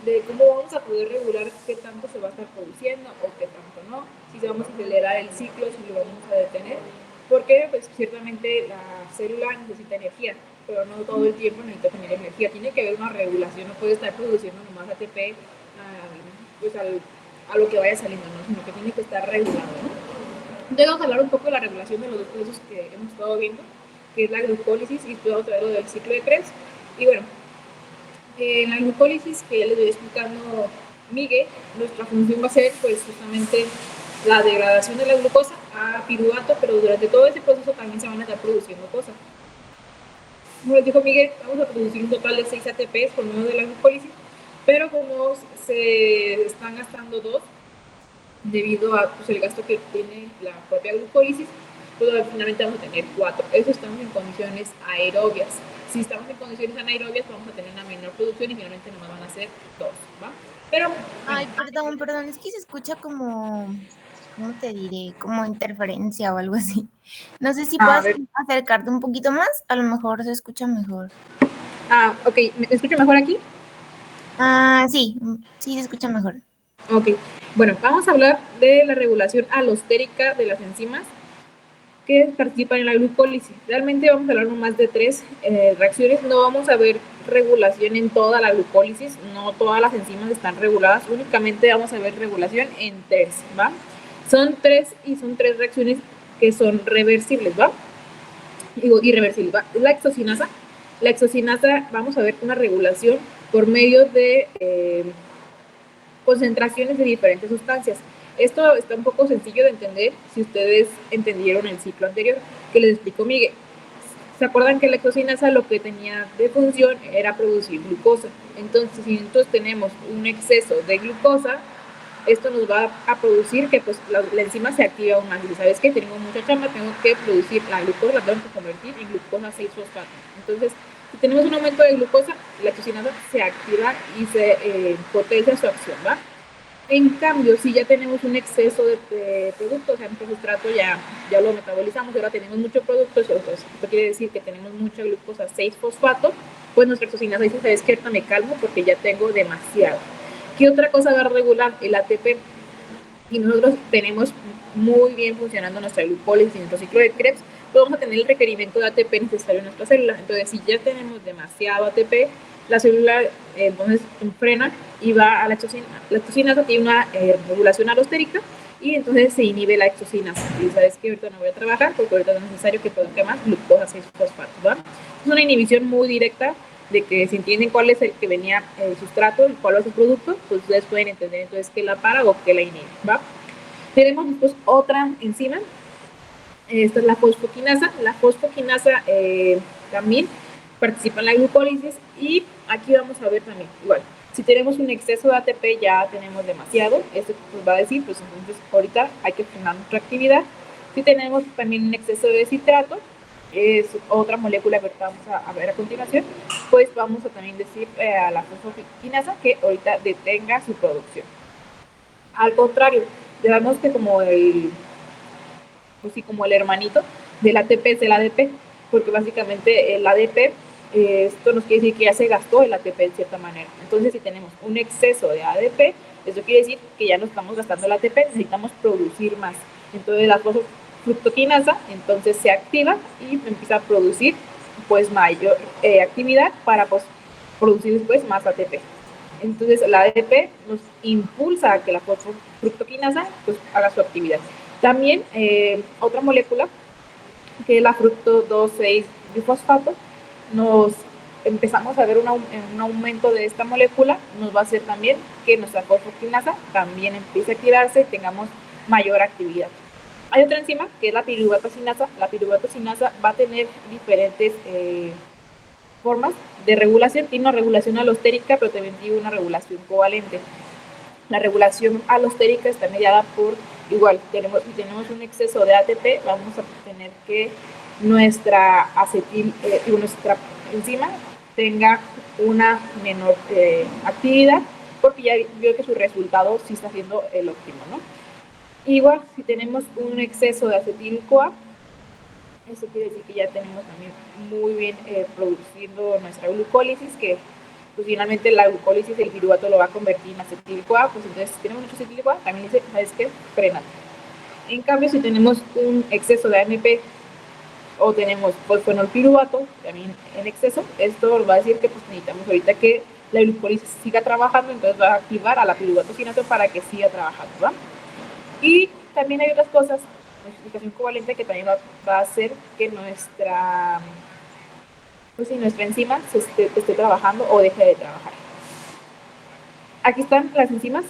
de cómo vamos a poder regular qué tanto se va a estar produciendo o qué tanto no, si vamos a acelerar el ciclo, si lo vamos a detener, porque pues ciertamente la célula necesita energía, pero no todo el tiempo necesita tener energía, tiene que haber una regulación, no puede estar produciendo nomás ATP pues a lo que vaya saliendo, ¿no? Sino que tiene que estar regulado, ¿no? Entonces vamos a hablar un poco de la regulación de los dos procesos que hemos estado viendo, que es la glucólisis y después vamos a ver lo del ciclo de Krebs. Y bueno, en la glucólisis, que ya les voy explicando Miguel, nuestra función va a ser pues justamente la degradación de la glucosa a piruvato, pero durante todo ese proceso también se van a estar produciendo cosas. Como les dijo Miguel, vamos a producir un total de 6 ATPs por medio de la glucólisis, pero como se están gastando 2, debido a pues, el gasto que tiene la propia glucólisis, pues finalmente vamos a tener 4. Eso estamos en condiciones aerobias. Si estamos en condiciones anaerobias, vamos a tener una menor producción y finalmente nomás van a ser 2, ¿va? Pero... Ay, perdón, es que se escucha como, ¿cómo te diré? Como interferencia o algo así. No sé si puedes acercarte un poquito más, a lo mejor se escucha mejor. Ok, ¿me escucha mejor aquí? Sí, se escucha mejor. Ok, bueno, vamos a hablar de la regulación alostérica de las enzimas que participan en la glucólisis. Realmente vamos a hablar nomás de 3 reacciones, no vamos a ver regulación en toda la glucólisis, no todas las enzimas están reguladas, únicamente vamos a ver regulación en 3, ¿va? Son 3 y son 3 reacciones que son reversibles, ¿va? Digo, irreversibles, ¿va? La exocinasa vamos a ver una regulación por medio de concentraciones de diferentes sustancias. Esto está un poco sencillo de entender si ustedes entendieron el ciclo anterior que les explicó Miguel. ¿Se acuerdan que la exocinasa lo que tenía de función era producir glucosa? Entonces, si nosotros tenemos un exceso de glucosa, esto nos va a producir que pues, la enzima se active aún más. Y sabes que tengo mucha chamba, tengo que producir la glucosa, la tengo que convertir en glucosa 6-fosfato. Entonces, si tenemos un aumento de glucosa, la exocinasa se activa y se potencia su acción, ¿va? En cambio, si ya tenemos un exceso de producto, o sea, nuestro sustrato ya lo metabolizamos y ahora tenemos mucho producto, eso quiere decir que tenemos mucha glucosa 6-fosfato, pues nuestra exocinasa dice, ¿sabes qué? Me calmo porque ya tengo demasiado. ¿Qué otra cosa va a regular? El ATP. Y nosotros tenemos muy bien funcionando nuestra glucólisis y nuestro ciclo de Krebs, pues vamos a tener el requerimiento de ATP necesario en nuestra célula. Entonces, si ya tenemos demasiado ATP, la célula entonces frena y va a la exocinasa. La exocinasa tiene una regulación alostérica y entonces se inhibe la exocinasa. Y sabes que ahorita no voy a trabajar porque ahorita no es necesario que produzca más glucosa 6-fosfato, ¿va? Es una inhibición muy directa de que si entienden cuál es el que venía el sustrato, cuál es el producto, pues ustedes pueden entender entonces qué la para o qué la inhibe, ¿va? Tenemos después otra enzima Esta es la fosfoquinasa. La fosfoquinasa también participa en la glucólisis y aquí vamos a ver también, igual, si tenemos un exceso de ATP ya tenemos demasiado, esto nos va a decir, pues entonces ahorita hay que frenar nuestra actividad. Si tenemos también un exceso de citrato, es otra molécula que vamos a ver a continuación, pues vamos a también decir a la fosfoquinasa que ahorita detenga su producción. Al contrario, digamos que como pues sí, como el hermanito del ATP es el ADP, porque básicamente el ADP, esto nos quiere decir que ya se gastó el ATP en cierta manera. Entonces, si tenemos un exceso de ADP, eso quiere decir que ya no estamos gastando el ATP, necesitamos producir más. Entonces, la fosfofructoquinasa entonces se activa y empieza a producir pues mayor actividad para pues, producir después más ATP. Entonces, la ADP nos impulsa a que la fosfofructoquinasa pues, haga su actividad. También otra molécula, que es la fructo 2,6-bifosfato, nos empezamos a ver un aumento de esta molécula, nos va a hacer también que nuestra fosfoquinasa también empiece a activarse y tengamos mayor actividad. Hay otra enzima que es la piruvato-sinasa. La piruvato-sinasa va a tener diferentes formas de regulación. Tiene una regulación alostérica, pero también tiene una regulación covalente. La regulación alostérica está mediada por, igual, si tenemos un exceso de ATP, vamos a tener que nuestra enzima tenga una menor actividad, porque ya vio que su resultado sí está siendo el óptimo, ¿no? Igual, si tenemos un exceso de acetil-CoA, eso quiere decir que ya tenemos también muy bien produciendo nuestra glucólisis, que pues finalmente la glucólisis el piruvato lo va a convertir en acetil-CoA, pues entonces si tenemos mucho acetil-CoA, también dice, ¿sabes qué? Frenate. En cambio, si tenemos un exceso de AMP o tenemos fosfonolpiruvato también en exceso, esto va a decir que pues necesitamos ahorita que la glucólisis siga trabajando, entonces va a activar a la piruvato-sinato para que siga trabajando, ¿va? Y también hay otras cosas, la explicación covalente, que también va a hacer que nuestra enzima esté trabajando o deje de trabajar. Aquí están las enzimas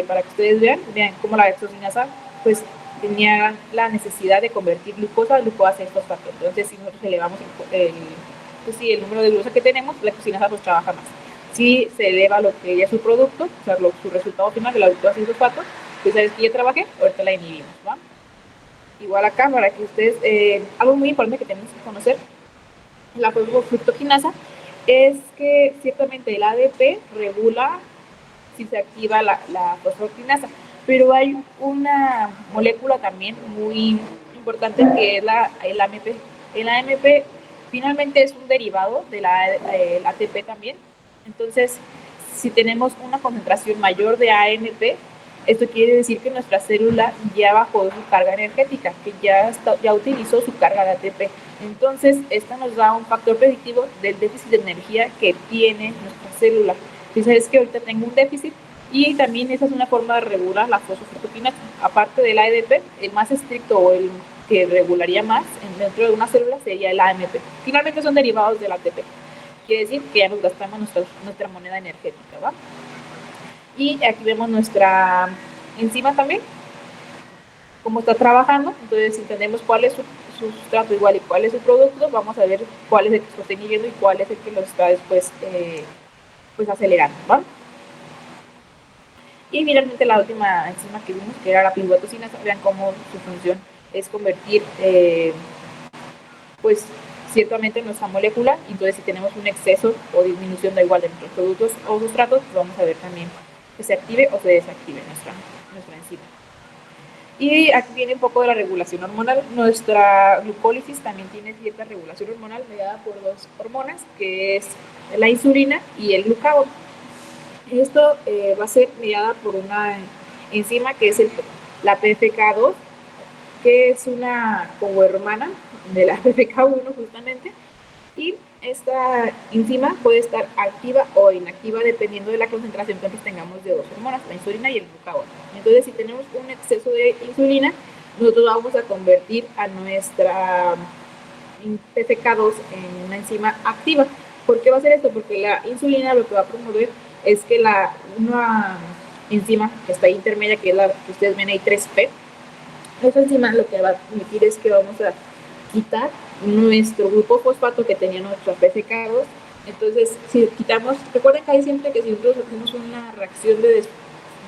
para que ustedes vean cómo la hexocinasa pues tenía la necesidad de convertir glucosa a glucosa 6-fosfato. Entonces, si nosotros elevamos el número de glucosa que tenemos, la hexocinasa pues trabaja más. Si se eleva lo que es su producto, o sea, su resultado final de la glucosa 6-fosfato, pues sabes que ya trabajé, ahorita la inhibimos, ¿va? Igual acá, para que ustedes, algo muy importante que tenemos que conocer, la fosfofructoquinasa, es que ciertamente el ADP regula si se activa la fosfofructoquinasa, pero hay una molécula también muy importante que es el AMP. El AMP finalmente es un derivado del ATP también, entonces si tenemos una concentración mayor de AMP, esto quiere decir que nuestra célula ya bajó su carga energética, que ya utilizó su carga de ATP. Entonces, esto nos da un factor predictivo del déficit de energía que tiene nuestra célula. Si sabes que ahorita tengo un déficit, y también esa es una forma de regular la fosfofructoquinasa. Aparte del ADP, el más estricto o el que regularía más dentro de una célula sería el AMP. Finalmente son derivados del ATP. Quiere decir que ya nos gastamos nuestra moneda energética, ¿va? Y aquí vemos nuestra enzima también, cómo está trabajando. Entonces, si entendemos cuál es su sustrato igual y cuál es su producto, vamos a ver cuál es el que está inhibiendo y cuál es el que lo está después pues acelerando, ¿va? Y finalmente la última enzima que vimos, que era la piruvato-sinasa, vean cómo su función es convertir pues ciertamente nuestra molécula. Entonces, si tenemos un exceso o disminución da igual de nuestros productos o sustratos, pues vamos a ver también que se active o se desactive nuestra enzima. Y aquí viene un poco de la regulación hormonal. Nuestra glucólisis también tiene cierta regulación hormonal mediada por dos hormonas, que es la insulina y el glucagón. Esto va a ser mediada por una enzima que es la PFK2, que es una como hermana de la PFK1 justamente, y esta enzima puede estar activa o inactiva dependiendo de la concentración que antes tengamos de dos hormonas, la insulina y el glucagón. Entonces, si tenemos un exceso de insulina, nosotros vamos a convertir a nuestra PFK2 en una enzima activa. ¿Por qué va a hacer esto? Porque la insulina lo que va a promover es que una enzima que está ahí intermedia, que es la que ustedes ven ahí 3P, Esta enzima lo que va a permitir es que vamos a quitar nuestro grupo fosfato que tenía nuestro PCK2. Entonces, si quitamos, recuerden que hay siempre que si nosotros hacemos una reacción de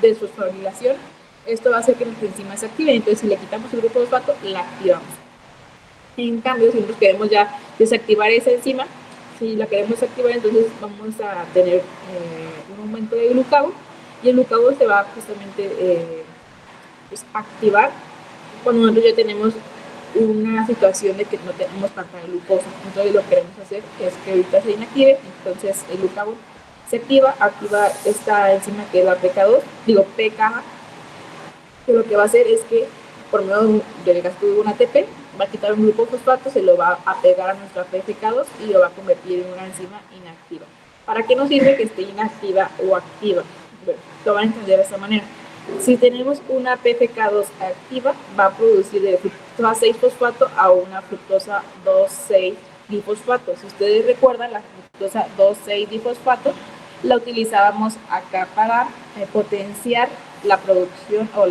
desfosforilación, esto va a hacer que nuestra enzima se active. Entonces, si le quitamos el grupo fosfato, la activamos. En cambio, si nosotros queremos ya desactivar esa enzima, si la queremos activar, entonces vamos a tener un aumento de glucagón, y el glucagón se va justamente pues, activar cuando nosotros ya tenemos una situación de que no tenemos tanta glucosa. Entonces lo que queremos hacer es que ahorita se inactive, entonces el glucagón se activa esta enzima que es la PK2, PKA, que lo que va a hacer es que por medio del gasto de un ATP va a quitar un grupo fosfato, se lo va a pegar a nuestra PCK2 y lo va a convertir en una enzima inactiva. ¿Para qué nos sirve que esté inactiva o activa? Bueno, lo van a entender de esta manera. Si tenemos una PCK2 activa, va a producir de fructosa 6-fosfato a una fructosa 2,6-difosfato. Si ustedes recuerdan, la fructosa 2,6-difosfato la utilizábamos acá para potenciar la producción o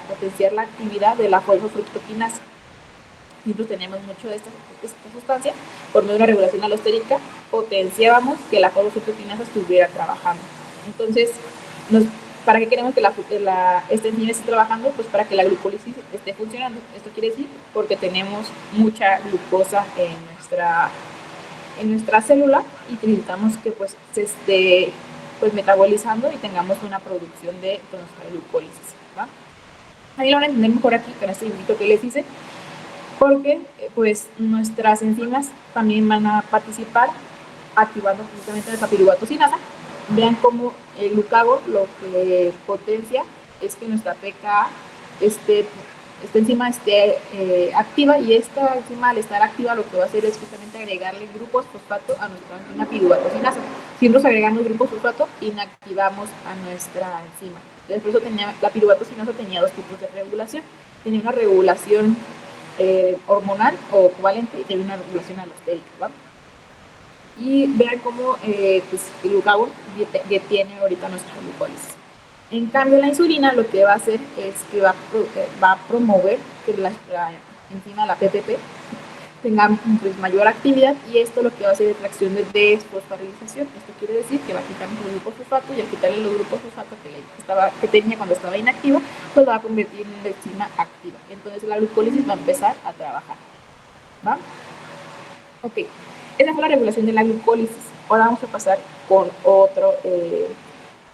potenciar la actividad de la fosfofructoquinasa. Nosotros tenemos mucho de esta sustancia, por medio de una regulación alostérica, potenciábamos que la fosfofructoquinasa estuviera trabajando. Entonces, ¿para qué queremos que esta enzima esté trabajando? Pues para que la glucólisis esté funcionando. Esto quiere decir porque tenemos mucha glucosa en nuestra célula y necesitamos que pues se esté metabolizando y tengamos una producción de nuestra glucólisis, ¿va? Ahí lo van a entender mejor aquí con este dibujito que les hice, porque pues nuestras enzimas también van a participar activando justamente la piruvato-cinasa. Vean cómo el glucagón lo que potencia es que nuestra PKA esta enzima esté activa, y esta enzima al estar activa lo que va a hacer es justamente agregarle grupos fosfato a nuestra enzima piruvato-cinasa. Si nosotros agregamos grupos fosfato, inactivamos a nuestra enzima. Entonces, por eso la piruvato-cinasa tenía dos tipos de regulación. Tenía una regulación hormonal o covalente y tenía una regulación alostérica, ¿va? Y vean cómo pues, el glucagón detiene ahorita nuestra glucólisis. En cambio, la insulina lo que va a hacer es que va a promover que la enzima, la PPP, tenga pues, mayor actividad, y esto lo que va a hacer es reacción de desfosforilación. Esto quiere decir que va a quitar los grupos fosfato, y al quitarle los grupos fosfato que tenía cuando estaba inactiva, pues va a convertir en una enzima activa. Entonces la glucólisis va a empezar a trabajar, ¿va? Ok, esa fue la regulación de la glucólisis. Ahora vamos a pasar con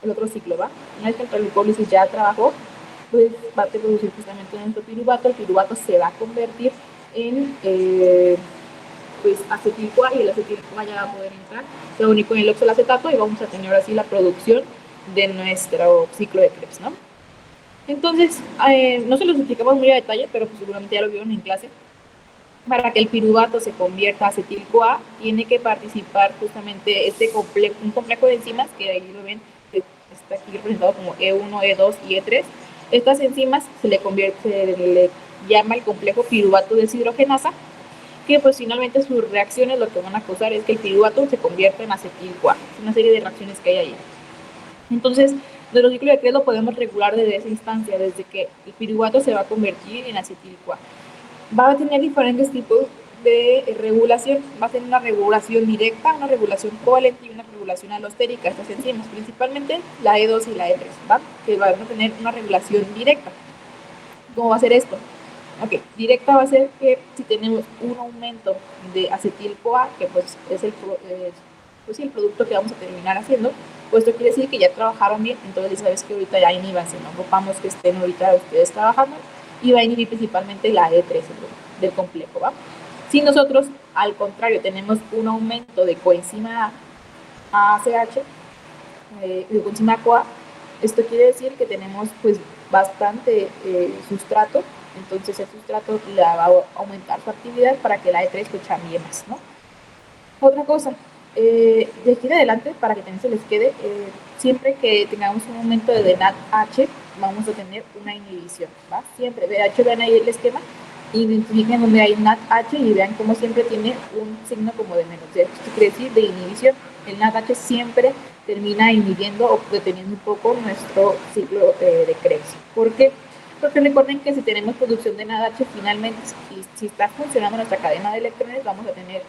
el otro ciclo, ¿va? Una vez que la glucólisis ya trabajó, pues va a producir justamente nuestro piruvato. El piruvato se va a convertir en pues acetil-CoA, y el acetil-CoA ya va a poder entrar, se va a unir con el oxalacetato y vamos a tener así la producción de nuestro ciclo de Krebs, ¿no? Entonces, no se los explicamos muy a detalle, pero pues seguramente ya lo vieron en clase. Para que el piruvato se convierta a acetil-CoA, tiene que participar justamente un complejo de enzimas, que ahí lo ven, está aquí representado como E1, E2 y E3. Estas enzimas se le llama el complejo piruvato deshidrogenasa, que pues finalmente sus reacciones lo que van a causar es que el piruvato se convierta en acetil-CoA. Es una serie de reacciones que hay ahí. Entonces, nuestro ciclo de Krebs lo podemos regular desde esa instancia, desde que el piruvato se va a convertir en acetil-CoA. Va a tener diferentes tipos de regulación. Va a tener una regulación directa, una regulación covalente y una regulación alostérica. Estas enzimas, principalmente la E2 y la E3, ¿va? Que van a tener una regulación directa. ¿Cómo va a ser esto? Ok, directa va a ser que si tenemos un aumento de acetil-CoA, que pues es el producto que vamos a terminar haciendo, pues esto quiere decir que ya trabajaron bien. Entonces ya sabes que ahorita ya inhibanse, no ocupamos que estén ahorita ustedes trabajando, y va a inhibir principalmente la E3 del complejo, ¿va? Si nosotros, al contrario, tenemos un aumento de coenzima ACH, de coenzima CoA, esto quiere decir que tenemos pues bastante sustrato. Entonces el sustrato le va a aumentar su actividad para que la E3 pues cambie más, ¿no? Otra cosa, de aquí en adelante, para que también se les quede, siempre que tengamos un aumento de NADH, vamos a tener una inhibición, ¿va? Siempre, de hecho, vean ahí el esquema, identifiquen donde hay NADH y vean cómo siempre tiene un signo como de menos. Esto quiere decir de inhibición. El NADH siempre termina inhibiendo o deteniendo un poco nuestro ciclo de Krebs. ¿Por qué? Porque recuerden que si tenemos producción de NADH, finalmente, si está funcionando nuestra cadena de electrones, vamos a tener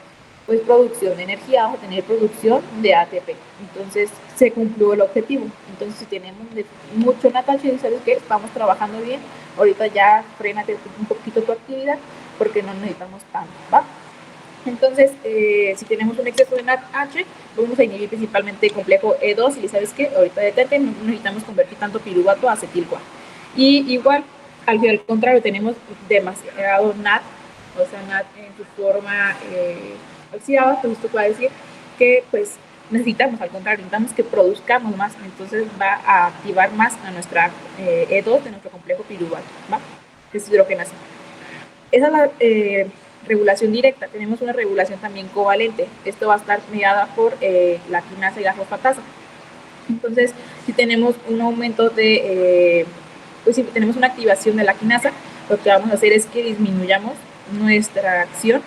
pues producción de energía, vamos a tener producción de ATP. Entonces se cumplió el objetivo. Entonces si tenemos mucho NADH, ¿sabes qué? Estamos trabajando bien, ahorita ya frénate un poquito tu actividad porque no necesitamos tanto, ¿va? Entonces, si tenemos un exceso de NADH, vamos a inhibir principalmente el complejo E2 y ¿sabes qué? Ahorita detente, no necesitamos convertir tanto piruvato a acetil-CoA. Y igual, al contrario, tenemos demasiado NAD, o sea, NAD en su forma oxidada, pues esto puede decir que pues necesitamos, al contrario, necesitamos que produzcamos más, entonces va a activar más a nuestra E2 de nuestro complejo piruvato, ¿va? Que es hidrogenasa. Esa es la regulación directa. Tenemos una regulación también covalente. Esto va a estar mediada por la quinasa y la fosfatasa. Entonces, si tenemos un aumento de, pues si tenemos una activación de la quinasa, lo que vamos a hacer es que disminuyamos nuestra acción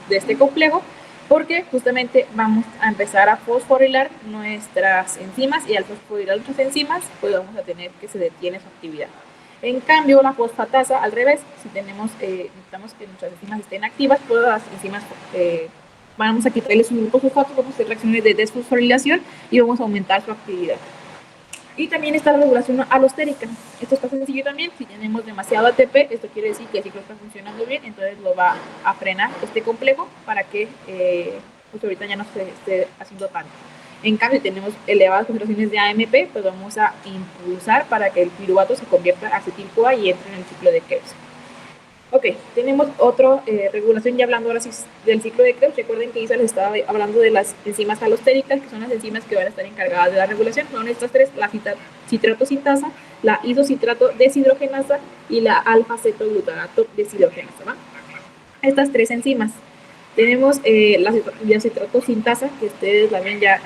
de este complejo, porque justamente vamos a empezar a fosforilar nuestras enzimas y al fosforilar nuestras enzimas, pues vamos a tener que se detiene su actividad. En cambio, la fosfatasa, al revés, si tenemos, necesitamos que nuestras enzimas estén activas, todas las enzimas vamos a quitarle su grupo fosfato, vamos a hacer reacciones de desfosforilación y vamos a aumentar su actividad. Y también está la regulación alostérica. Esto está sencillo también. Si tenemos demasiado ATP, esto quiere decir que el ciclo está funcionando bien, entonces lo va a frenar este complejo para que pues ahorita ya no se esté haciendo tanto. En cambio, si tenemos elevadas concentraciones de AMP, pues vamos a impulsar para que el piruvato se convierta a acetil-CoA y entre en el ciclo de Krebs. Ok, tenemos otra regulación, ya hablando ahora sí del ciclo de Krebs. Recuerden que Isa les estaba hablando de las enzimas alostéricas, que son las enzimas que van a estar encargadas de la regulación. Son estas tres: la citrato sintasa, la isocitrato deshidrogenasa y la alfa-cetoglutarato deshidrogenasa, ¿va? Estas tres enzimas. Tenemos la citrato sintasa, que ustedes también ya,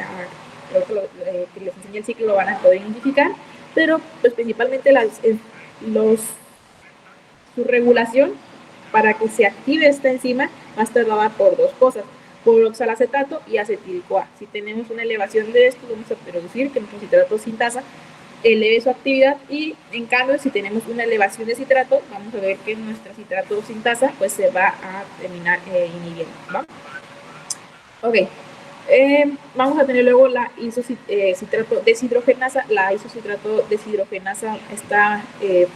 que les enseñé el ciclo, lo van a poder identificar, pero pues principalmente su regulación para que se active esta enzima va a estar dada por dos cosas: por oxalacetato y acetil-CoA. Si tenemos una elevación de esto, vamos a producir que nuestro citrato sintasa eleve su actividad, y en cambio si tenemos una elevación de citrato, vamos a ver que nuestra citrato sintasa pues se va a terminar inhibiendo, ¿va? Ok. Vamos a tener luego la isocitrato deshidrogenasa. La isocitrato deshidrogenasa está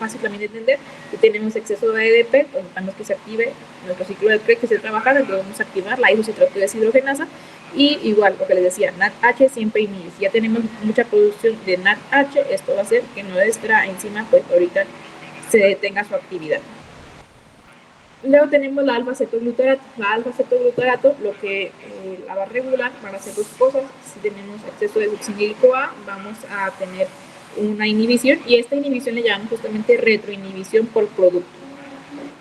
fácil también de entender. Si tenemos exceso de ADP, pues necesitamos que se active nuestro ciclo de Krebs, que se trabaja, entonces vamos a activar la isocitrato deshidrogenasa. Y igual, lo que les decía, NADH siempre inhibe. Si ya tenemos mucha producción de NADH, esto va a hacer que nuestra enzima pues ahorita se detenga su actividad. Luego tenemos la alfa-cetoglutarato. La alfa-cetoglutarato lo que la va a regular van a ser dos cosas. Si tenemos exceso de succinil-CoA, vamos a tener una inhibición, y esta inhibición le llamamos justamente retroinhibición por producto.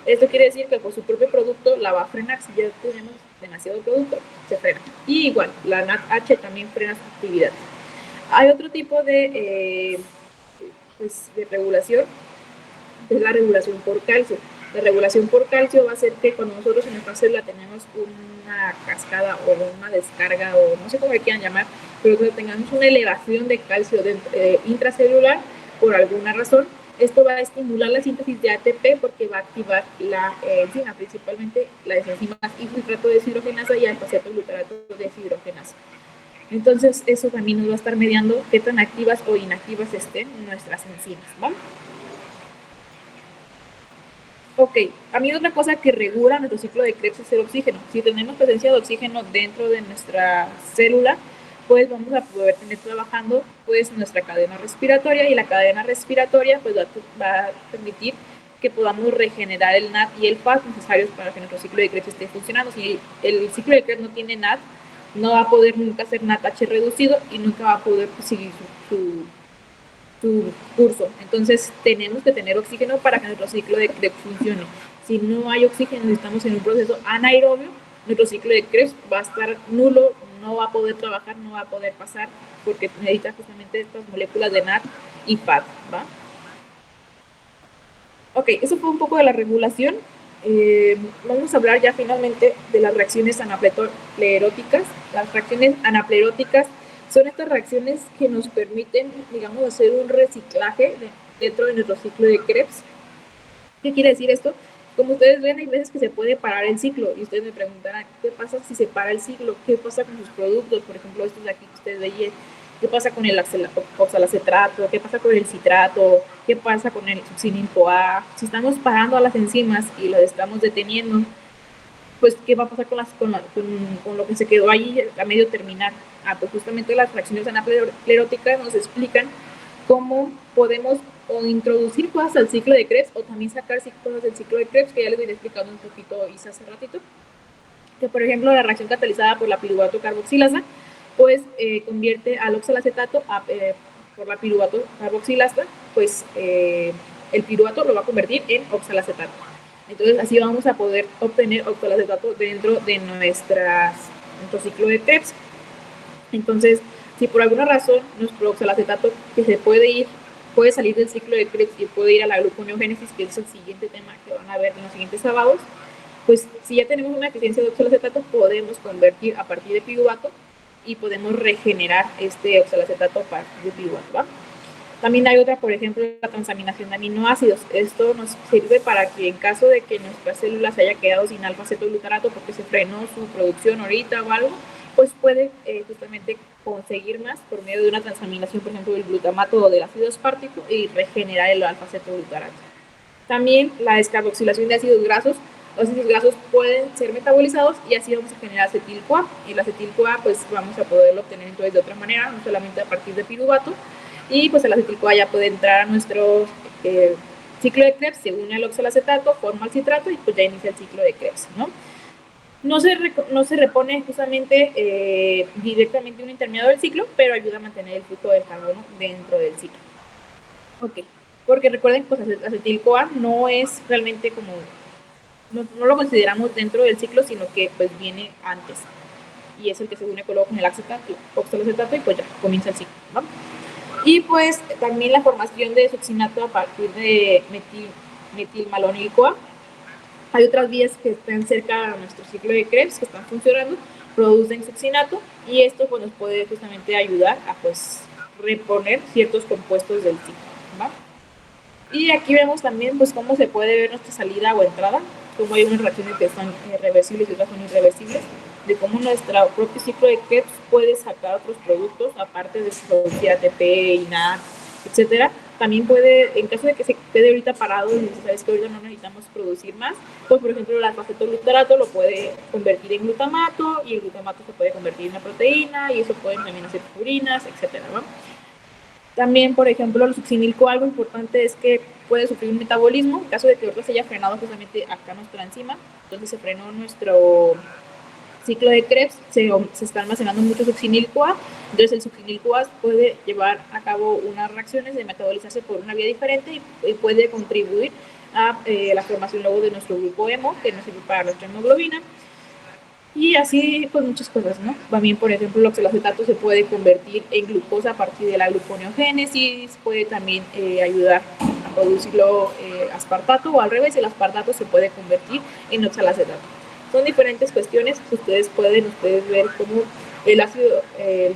Esto quiere decir que por su propio producto la va a frenar. Si ya tenemos demasiado producto, se frena. Y igual, la NADH también frena su actividad. Hay otro tipo de regulación, que es la regulación por calcio. La regulación por calcio va a hacer que cuando nosotros en nuestra célula tenemos una cascada o una descarga, o no sé cómo le quieran llamar, pero que tengamos una elevación de calcio intracelular por alguna razón, esto va a estimular la síntesis de ATP porque va a activar la enzima, principalmente las enzimas isocitrato deshidrogenasa y alfa-cetoglutarato deshidrogenasa. Entonces, eso también nos va a estar mediando qué tan activas o inactivas estén nuestras enzimas, ¿vale? Ok, a mí otra cosa que regula nuestro ciclo de Krebs es el oxígeno. Si tenemos presencia de oxígeno dentro de nuestra célula, pues vamos a poder tener trabajando pues nuestra cadena respiratoria, y la cadena respiratoria pues va a permitir que podamos regenerar el NAD y el FAD necesarios para que nuestro ciclo de Krebs esté funcionando. Si el ciclo de Krebs no tiene NAD, no va a poder nunca hacer NADH reducido y nunca va a poder seguir su curso. Entonces tenemos que tener oxígeno para que nuestro ciclo de Krebs funcione. Si no hay oxígeno y estamos en un proceso anaerobio, nuestro ciclo de Krebs va a estar nulo, no va a poder trabajar, no va a poder pasar, porque necesita justamente estas moléculas de NAD y FAD, ¿va? Ok, eso fue un poco de la regulación. Vamos a hablar ya finalmente de las reacciones anapleróticas. Las reacciones anapleróticas son estas reacciones que nos permiten, digamos, hacer un reciclaje dentro de nuestro ciclo de Krebs. ¿Qué quiere decir esto? Como ustedes ven, hay veces que se puede parar el ciclo y ustedes me preguntarán, ¿qué pasa si se para el ciclo? ¿Qué pasa con sus productos? Por ejemplo, estos de aquí que ustedes veían, ¿qué pasa con el oxalacetrato? ¿Qué pasa con el citrato? ¿Qué pasa con el succinil-CoA? Si estamos parando a las enzimas y las estamos deteniendo, pues ¿qué va a pasar con lo que se quedó ahí a medio terminar? Pues justamente las reacciones anapleróticas nos explican cómo podemos o introducir cosas al ciclo de Krebs o también sacar cosas del ciclo de Krebs, que ya les voy explicando un poquito Isa hace ratito. Que por ejemplo la reacción catalizada por la piruvato carboxilasa pues convierte al oxalacetato por la piruvato carboxilasa, pues el piruvato lo va a convertir en oxalacetato. Entonces así vamos a poder obtener oxalacetato dentro de nuestro ciclo de Krebs. Entonces, si por alguna razón nuestro oxalacetato que se puede salir del ciclo de Krebs y puede ir a la gluconeogénesis, que es el siguiente tema que van a ver en los siguientes sábados, pues si ya tenemos una deficiencia de oxalacetato, podemos convertir a partir de piruvato y podemos regenerar este oxalacetato a partir de piruvato, ¿va? También hay otra, por ejemplo, la transaminación de aminoácidos. Esto nos sirve para que en caso de que nuestras células haya quedado sin alfa-cetoglutarato porque se frenó su producción ahorita o algo, pues puede justamente conseguir más por medio de una transaminación, por ejemplo, del glutamato o del ácido aspartico y regenerar el alfa-cetoglutarato. También la descarboxilación de ácidos grasos. Los ácidos grasos pueden ser metabolizados y así vamos a generar acetil-CoA. Y el acetil-CoA pues vamos a poderlo obtener entonces de otra manera, no solamente a partir de piruvato. Y pues el acetil-CoA ya puede entrar a nuestro ciclo de Krebs, se une al oxalacetato, forma el citrato y pues ya inicia el ciclo de Krebs, ¿no? No se repone justamente directamente un intermediario del ciclo, pero ayuda a mantener el flujo del carbono dentro del ciclo. Ok, porque recuerden que pues, acetil-CoA no es realmente como, no lo consideramos dentro del ciclo, sino que pues viene antes. Y es el que se une luego con el oxalacetato y pues ya comienza el ciclo, ¿no? Y pues también la formación de succinato a partir de metilmalonil-CoA. Hay otras vías que están cerca de nuestro ciclo de Krebs que están funcionando, producen succinato y esto pues, nos puede justamente ayudar a pues reponer ciertos compuestos del ciclo, ¿va? Y aquí vemos también pues cómo se puede ver nuestra salida o entrada, cómo hay unas reacciones que son reversibles y otras son irreversibles, de cómo nuestro propio ciclo de Krebs puede sacar otros productos, aparte de producir ATP, INAD, etcétera. También puede, en caso de que se quede ahorita parado y sabes que ahorita no necesitamos producir más, pues por ejemplo el alfa-cetoglutarato lo puede convertir en glutamato y el glutamato se puede convertir en una proteína y eso pueden también hacer purinas, etcétera, ¿no? También, por ejemplo, el succinil-CoA, algo importante es que puede sufrir un metabolismo, en caso de que otro se haya frenado justamente acá nuestra enzima, entonces se frenó nuestro ciclo de Krebs, se está almacenando mucho succinil-CoA, entonces el succinil-CoA puede llevar a cabo unas reacciones de metabolizarse por una vía diferente y puede contribuir a la formación luego de nuestro grupo hemo, que nos sirve para nuestra hemoglobina. Y así, pues muchas cosas, ¿no? También, por ejemplo, el oxalacetato se puede convertir en glucosa a partir de la gluconeogénesis, puede también ayudar a producirlo aspartato o al revés, el aspartato se puede convertir en oxalacetato. Son diferentes cuestiones que ustedes pueden ver como el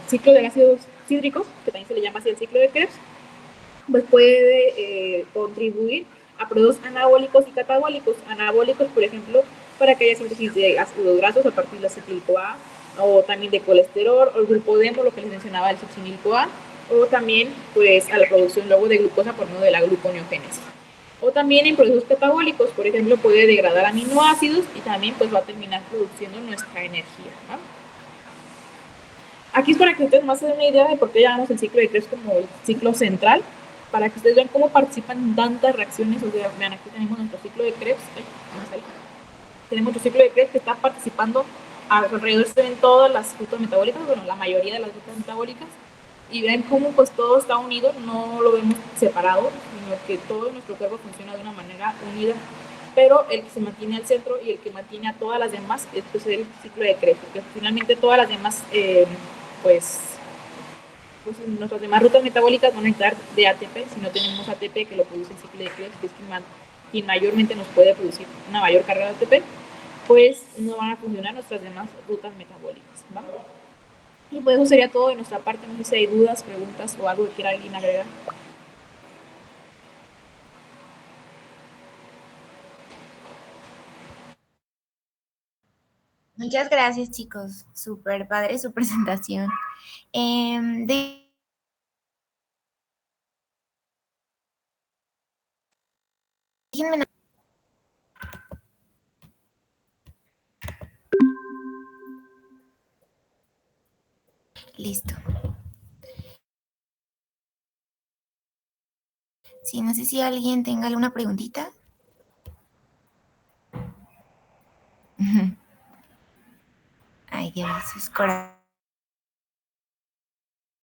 ciclo del ácido cítrico, que también se le llama así el ciclo de Krebs, pues puede contribuir a productos anabólicos y catabólicos. Anabólicos, por ejemplo, para que haya síntesis de ácidos grasos a partir de acetil-CoA, o también de colesterol, o el grupo de hemo, lo que les mencionaba, el succinil-CoA, o también pues a la producción luego de glucosa por medio de la gluconeogénesis. O también en procesos catabólicos, por ejemplo, puede degradar aminoácidos y también pues va a terminar produciendo nuestra energía, ¿no? Aquí es para que ustedes más se den una idea de por qué llamamos el ciclo de Krebs como el ciclo central, para que ustedes vean cómo participan tantas reacciones. O sea, vean, aquí tenemos nuestro ciclo de Krebs, tenemos nuestro ciclo de Krebs que está participando alrededor, se ven todas las rutas metabólicas, bueno, la mayoría de las rutas metabólicas, y ven cómo pues todo está unido, no lo vemos separado, sino que todo nuestro cuerpo funciona de una manera unida, pero el que se mantiene al centro y el que mantiene a todas las demás es pues, el ciclo de Krebs, porque finalmente todas las demás pues nuestras demás rutas metabólicas van a entrar de ATP. Si no tenemos ATP que lo produce el ciclo de Krebs, que es quien mayormente nos puede producir una mayor carga de ATP, pues no van a funcionar nuestras demás rutas metabólicas, ¿va? Y pues eso sería todo de nuestra parte. No sé si hay dudas, preguntas o algo que quiera alguien agregar. Muchas gracias, chicos. Súper padre su presentación. Déjenme. Listo. Sí, no sé si alguien tenga alguna preguntita. Ay, Dios, sus corazones.